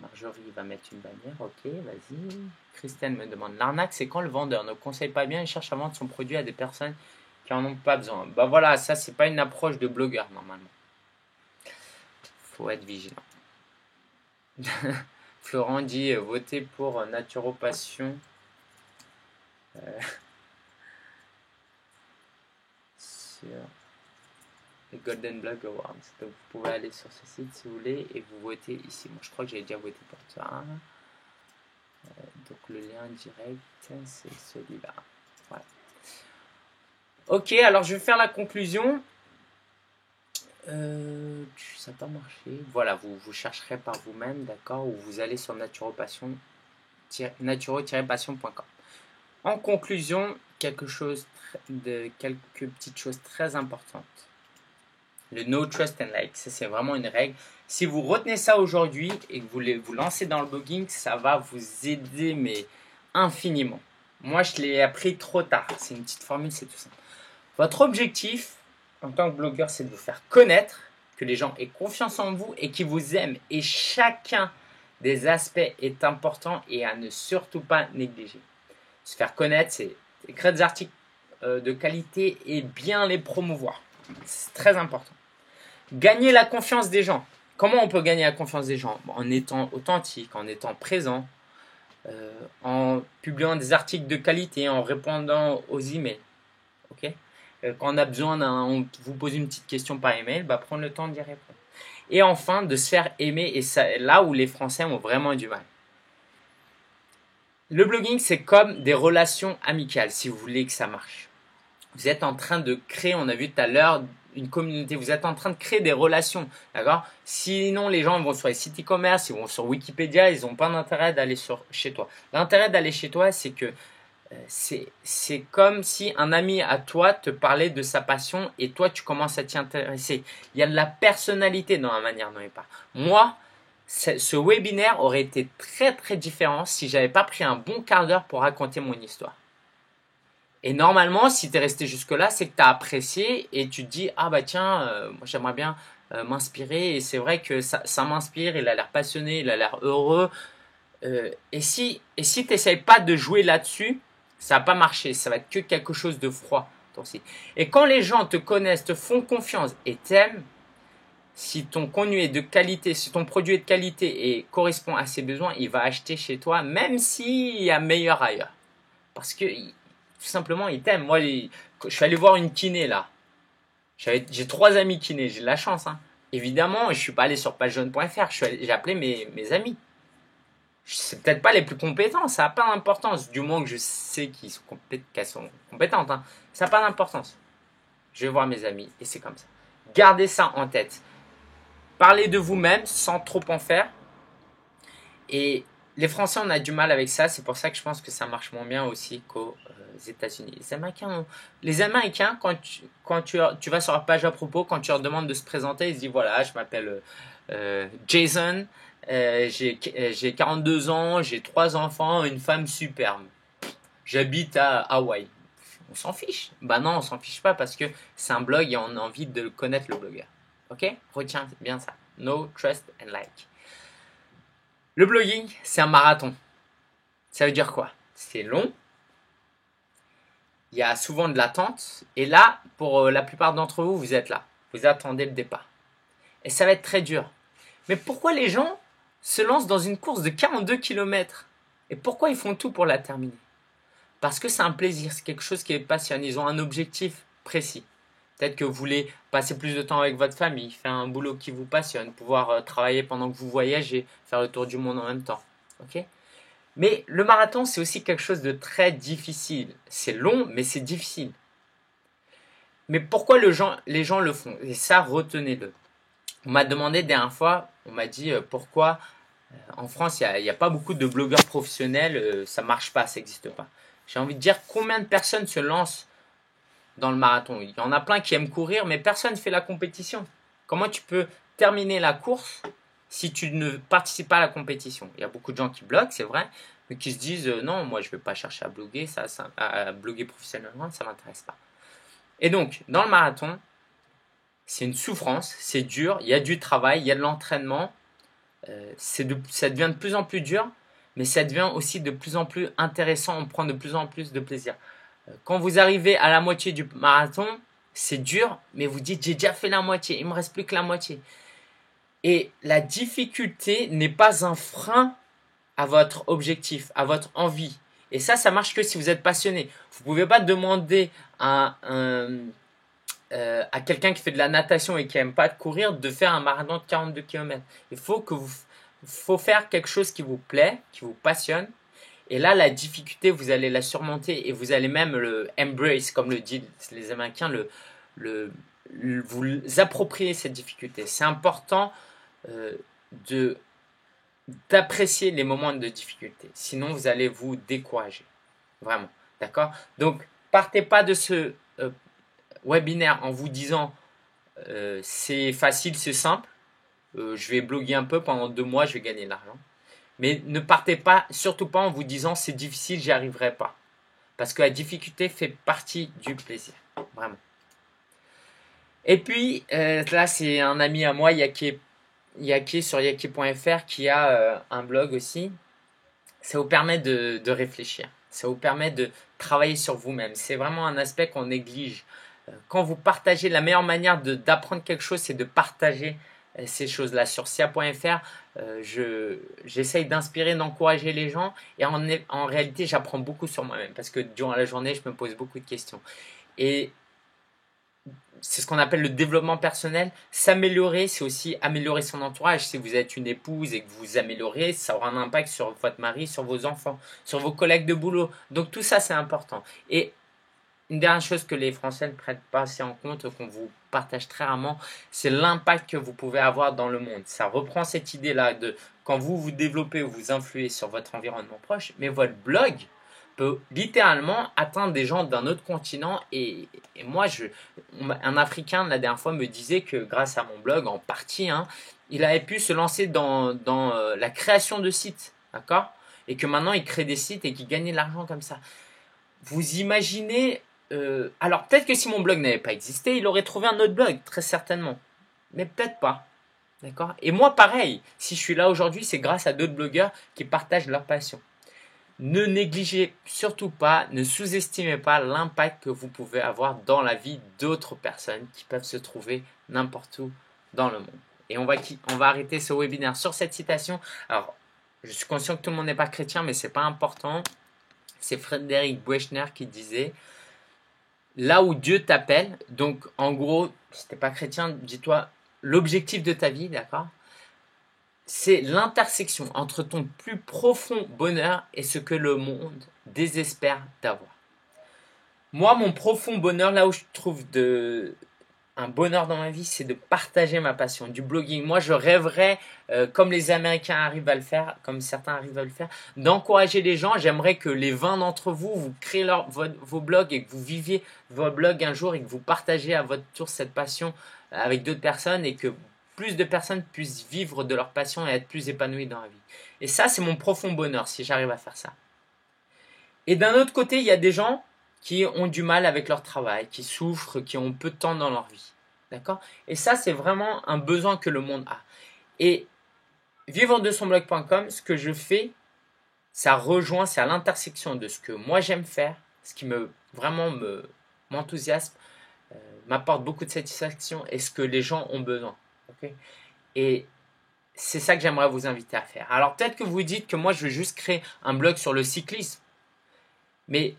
Marjorie va mettre une bannière. Ok, vas-y. Christine me demande, l'arnaque, c'est quand le vendeur ne conseille pas bien et cherche à vendre son produit à des personnes qui en ont pas besoin. Bah voilà, ça, c'est pas une approche de blogueur, normalement. Faut être vigilant. Florent dit voter pour Naturopassion sur les Golden Blog Awards. Donc vous pouvez aller sur ce site si vous voulez et vous votez ici. Moi je crois que j'ai déjà voté pour ça. Donc le lien direct c'est celui-là. Voilà. Ok, alors je vais faire la conclusion. Ça n'a pas marché. Voilà, vous chercherez par vous-même, d'accord, ou vous allez sur naturo-passion.com. En conclusion, quelques petites choses très importantes. Le no trust and like, ça c'est vraiment une règle. Si vous retenez ça aujourd'hui et que vous vous lancez dans le blogging, ça va vous aider mais infiniment. Moi, je l'ai appris trop tard. C'est une petite formule, c'est tout simple. Votre objectif en tant que blogueur, c'est de vous faire connaître, que les gens aient confiance en vous et qu'ils vous aiment. Et chacun des aspects est important et à ne surtout pas négliger. Se faire connaître, c'est écrire des articles de qualité et bien les promouvoir. C'est très important. Gagner la confiance des gens. Comment on peut gagner la confiance des gens? En étant authentique, en étant présent, en publiant des articles de qualité, en répondant aux emails. Ok? Quand on a besoin on vous pose une petite question par email, prendre le temps d'y répondre. Et enfin, de se faire aimer, et c'est là où les Français ont vraiment du mal. Le blogging, c'est comme des relations amicales, si vous voulez que ça marche. Vous êtes en train de créer, on a vu tout à l'heure, une communauté. Vous êtes en train de créer des relations, d'accord? Sinon, les gens vont sur les sites e-commerce, ils vont sur Wikipédia, ils n'ont pas d'intérêt d'aller chez toi. L'intérêt d'aller chez toi, c'est que c'est comme si un ami à toi te parlait de sa passion et toi, tu commences à t'y intéresser. Il y a de la personnalité dans la manière dont il parle. Moi, ce webinaire aurait été très très différent si j'avais pas pris un bon quart d'heure pour raconter mon histoire. Et normalement, si tu es resté jusque-là, c'est que tu as apprécié et tu te dis, ah bah tiens, moi j'aimerais bien m'inspirer et c'est vrai que ça m'inspire, il a l'air passionné, il a l'air heureux. Et si tu n'essayes pas de jouer là-dessus, ça va pas marcher, ça va être que quelque chose de froid. Et quand les gens te connaissent, te font confiance et t'aiment, si ton contenu est de qualité, si ton produit est de qualité et correspond à ses besoins, il va acheter chez toi, même s'il y a meilleur ailleurs. Parce que tout simplement, il t'aime. Moi, je suis allé voir une kiné là. J'ai 3 amis kinés, j'ai de la chance. Hein. Évidemment, je suis pas allé sur pagejeune.fr, j'ai appelé mes amis. C'est peut-être pas les plus compétents, ça n'a pas d'importance. Du moment que je sais qu'elles sont compétentes, hein. Ça n'a pas d'importance. Je vais voir mes amis et c'est comme ça. Gardez ça en tête. Parlez de vous-même sans trop en faire. Et les Français, on a du mal avec ça. C'est pour ça que je pense que ça marche moins bien aussi qu'aux États-Unis. Les Américains, tu vas sur leur page à propos, quand tu leur demandes de se présenter, ils se disent voilà, je m'appelle Jason, j'ai 42 ans, j'ai 3 enfants, une femme superbe. J'habite à Hawaï. On s'en fiche. Bah non, on s'en fiche pas parce que c'est un blog et on a envie de connaître le blogueur. Ok? Retiens bien ça. No, trust and like. Le blogging, c'est un marathon. Ça veut dire quoi? C'est long. Il y a souvent de l'attente. Et là, pour la plupart d'entre vous, vous êtes là. Vous attendez le départ. Et ça va être très dur. Mais pourquoi les gens se lancent dans une course de 42 km? Et pourquoi ils font tout pour la terminer? Parce que c'est un plaisir, c'est quelque chose qui les passionne. Ils ont un objectif précis. Peut-être que vous voulez passer plus de temps avec votre famille, faire un boulot qui vous passionne, pouvoir travailler pendant que vous voyagez, faire le tour du monde en même temps. Ok? Mais le marathon, c'est aussi quelque chose de très difficile. C'est long, mais c'est difficile. Mais pourquoi les gens le font? Et ça, retenez-le. On m'a demandé la dernière fois, on m'a dit pourquoi en France, il n'y a pas beaucoup de blogueurs professionnels, ça marche pas, ça n'existe pas. J'ai envie de dire combien de personnes se lancent dans le marathon. Il y en a plein qui aiment courir, mais personne ne fait la compétition. Comment tu peux terminer la course si tu ne participes pas à la compétition? Il y a beaucoup de gens qui bloquent, c'est vrai, mais qui se disent non, moi je ne vais pas chercher à bloguer, à bloguer professionnellement, ça ne m'intéresse pas. Et donc, dans le marathon, c'est une souffrance, c'est dur, il y a du travail, il y a de l'entraînement, ça devient de plus en plus dur, mais ça devient aussi de plus en plus intéressant, on prend de plus en plus de plaisir. Quand vous arrivez à la moitié du marathon, c'est dur, mais vous dites j'ai déjà fait la moitié, il me reste plus que la moitié. Et la difficulté n'est pas un frein à votre objectif, à votre envie. Et ça marche que si vous êtes passionné. Vous ne pouvez pas demander à quelqu'un qui fait de la natation et qui n'aime pas courir de faire un marathon de 42 km. Il faut faire quelque chose qui vous plaît, qui vous passionne. Et là, la difficulté, vous allez la surmonter et vous allez même le embrace, comme le disent les Américains, vous approprier cette difficulté. C'est important d'apprécier les moments de difficulté. Sinon, vous allez vous décourager. Vraiment. D'accord? Donc, partez pas de ce webinaire en vous disant c'est facile, c'est simple. Je vais bloguer un peu pendant 2 mois, je vais gagner de l'argent. Mais ne partez pas, surtout pas en vous disant c'est difficile, j'y arriverai pas. Parce que la difficulté fait partie du plaisir. Vraiment. Et puis, là, c'est un ami à moi, Yaki sur yaki.fr, qui a un blog aussi. Ça vous permet de réfléchir. Ça vous permet de travailler sur vous-même. C'est vraiment un aspect qu'on néglige. Quand vous partagez, la meilleure manière d'apprendre quelque chose, c'est de partager ces choses-là. Sur sia.fr, j'essaye d'inspirer, d'encourager les gens et en réalité, j'apprends beaucoup sur moi-même parce que durant la journée, je me pose beaucoup de questions. Et c'est ce qu'on appelle le développement personnel. S'améliorer, c'est aussi améliorer son entourage. Si vous êtes une épouse et que vous vous améliorez, ça aura un impact sur votre mari, sur vos enfants, sur vos collègues de boulot. Donc tout ça, c'est important. Et une dernière chose que les Français ne prennent pas assez en compte, qu'on vous partage très rarement, c'est l'impact que vous pouvez avoir dans le monde. Ça reprend cette idée-là de quand vous vous développez ou vous influez sur votre environnement proche, mais votre blog peut littéralement atteindre des gens d'un autre continent. Et moi, un Africain, la dernière fois, me disait que grâce à mon blog, en partie, il avait pu se lancer dans la création de sites, d'accord? Et que maintenant, il crée des sites et qu'il gagnait de l'argent comme ça. Vous imaginez... alors peut-être que si mon blog n'avait pas existé, il aurait trouvé un autre blog, très certainement. Mais peut-être pas. D'accord? Et moi, pareil, si je suis là aujourd'hui, c'est grâce à d'autres blogueurs qui partagent leur passion. Ne négligez surtout pas, ne sous-estimez pas l'impact que vous pouvez avoir dans la vie d'autres personnes qui peuvent se trouver n'importe où dans le monde. Et on va arrêter ce webinaire sur cette citation. Alors, je suis conscient que tout le monde n'est pas chrétien, mais ce n'est pas important. C'est Frédéric Buechner qui disait « Là où Dieu t'appelle », donc en gros, si tu n'es pas chrétien, dis-toi l'objectif de ta vie, d'accord ? C'est l'intersection entre ton plus profond bonheur et ce que le monde désespère d'avoir. Moi, mon profond bonheur, là où je trouve un bonheur dans ma vie, c'est de partager ma passion, du blogging. Moi, je rêverais, comme les Américains arrivent à le faire, comme certains arrivent à le faire, d'encourager les gens. J'aimerais que les 20 d'entre vous, vous créez vos blogs et que vous viviez vos blogs un jour et que vous partagez à votre tour cette passion avec d'autres personnes et que plus de personnes puissent vivre de leur passion et être plus épanouies dans la vie. Et ça, c'est mon profond bonheur si j'arrive à faire ça. Et d'un autre côté, il y a des gens qui ont du mal avec leur travail, qui souffrent, qui ont peu de temps dans leur vie. D'accord? Et ça, c'est vraiment un besoin que le monde a. Et vivre de son blog.com, ce que je fais, ça rejoint, c'est à l'intersection de ce que moi j'aime faire, ce qui m'enthousiasme, m'apporte beaucoup de satisfaction et ce que les gens ont besoin. Okay? Et c'est ça que j'aimerais vous inviter à faire. Alors peut-être que vous dites que moi je veux juste créer un blog sur le cyclisme, mais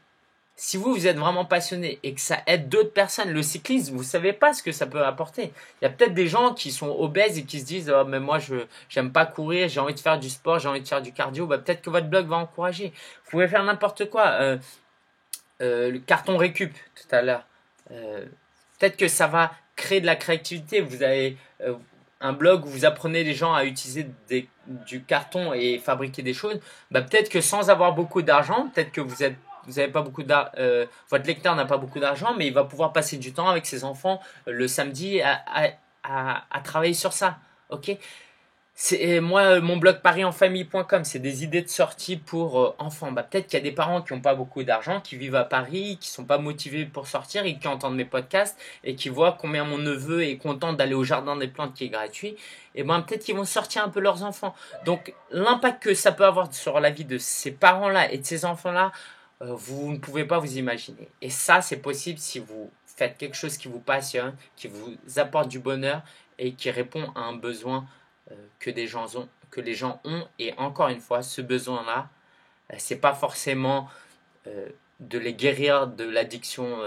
si vous êtes vraiment passionné et que ça aide d'autres personnes, le cyclisme, vous ne savez pas ce que ça peut apporter. Il y a peut-être des gens qui sont obèses et qui se disent oh, mais moi je n'aime pas courir, j'ai envie de faire du sport, j'ai envie de faire du cardio. Bah, peut-être que votre blog va encourager. Vous pouvez faire n'importe quoi. Le carton récup tout à l'heure. Peut-être que ça va créer de la créativité. Vous avez un blog où vous apprenez les gens à utiliser du carton et fabriquer des choses. Bah, peut-être que sans avoir beaucoup d'argent, peut-être que vous avez pas beaucoup votre lecteur n'a pas beaucoup d'argent, mais il va pouvoir passer du temps avec ses enfants le samedi à travailler sur ça. Ok? Moi, mon blog parisenfamille.com, c'est des idées de sortie pour enfants. Bah, peut-être qu'il y a des parents qui n'ont pas beaucoup d'argent, qui vivent à Paris, qui sont pas motivés pour sortir et qui entendent mes podcasts et qui voient combien mon neveu est content d'aller au jardin des plantes qui est gratuit. Et ben peut-être qu'ils vont sortir un peu leurs enfants. Donc l'impact que ça peut avoir sur la vie de ces parents-là et de ces enfants-là, vous ne pouvez pas vous imaginer. Et ça, c'est possible si vous faites quelque chose qui vous passionne, qui vous apporte du bonheur et qui répond à un besoin que les gens ont. Et encore une fois, ce besoin-là, c'est pas forcément de les guérir de l'addiction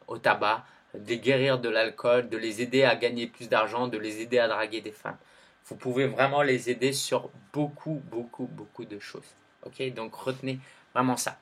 au tabac, de les guérir de l'alcool, de les aider à gagner plus d'argent, de les aider à draguer des femmes. Vous pouvez vraiment les aider sur beaucoup, beaucoup, beaucoup de choses. Ok, donc retenez vraiment ça.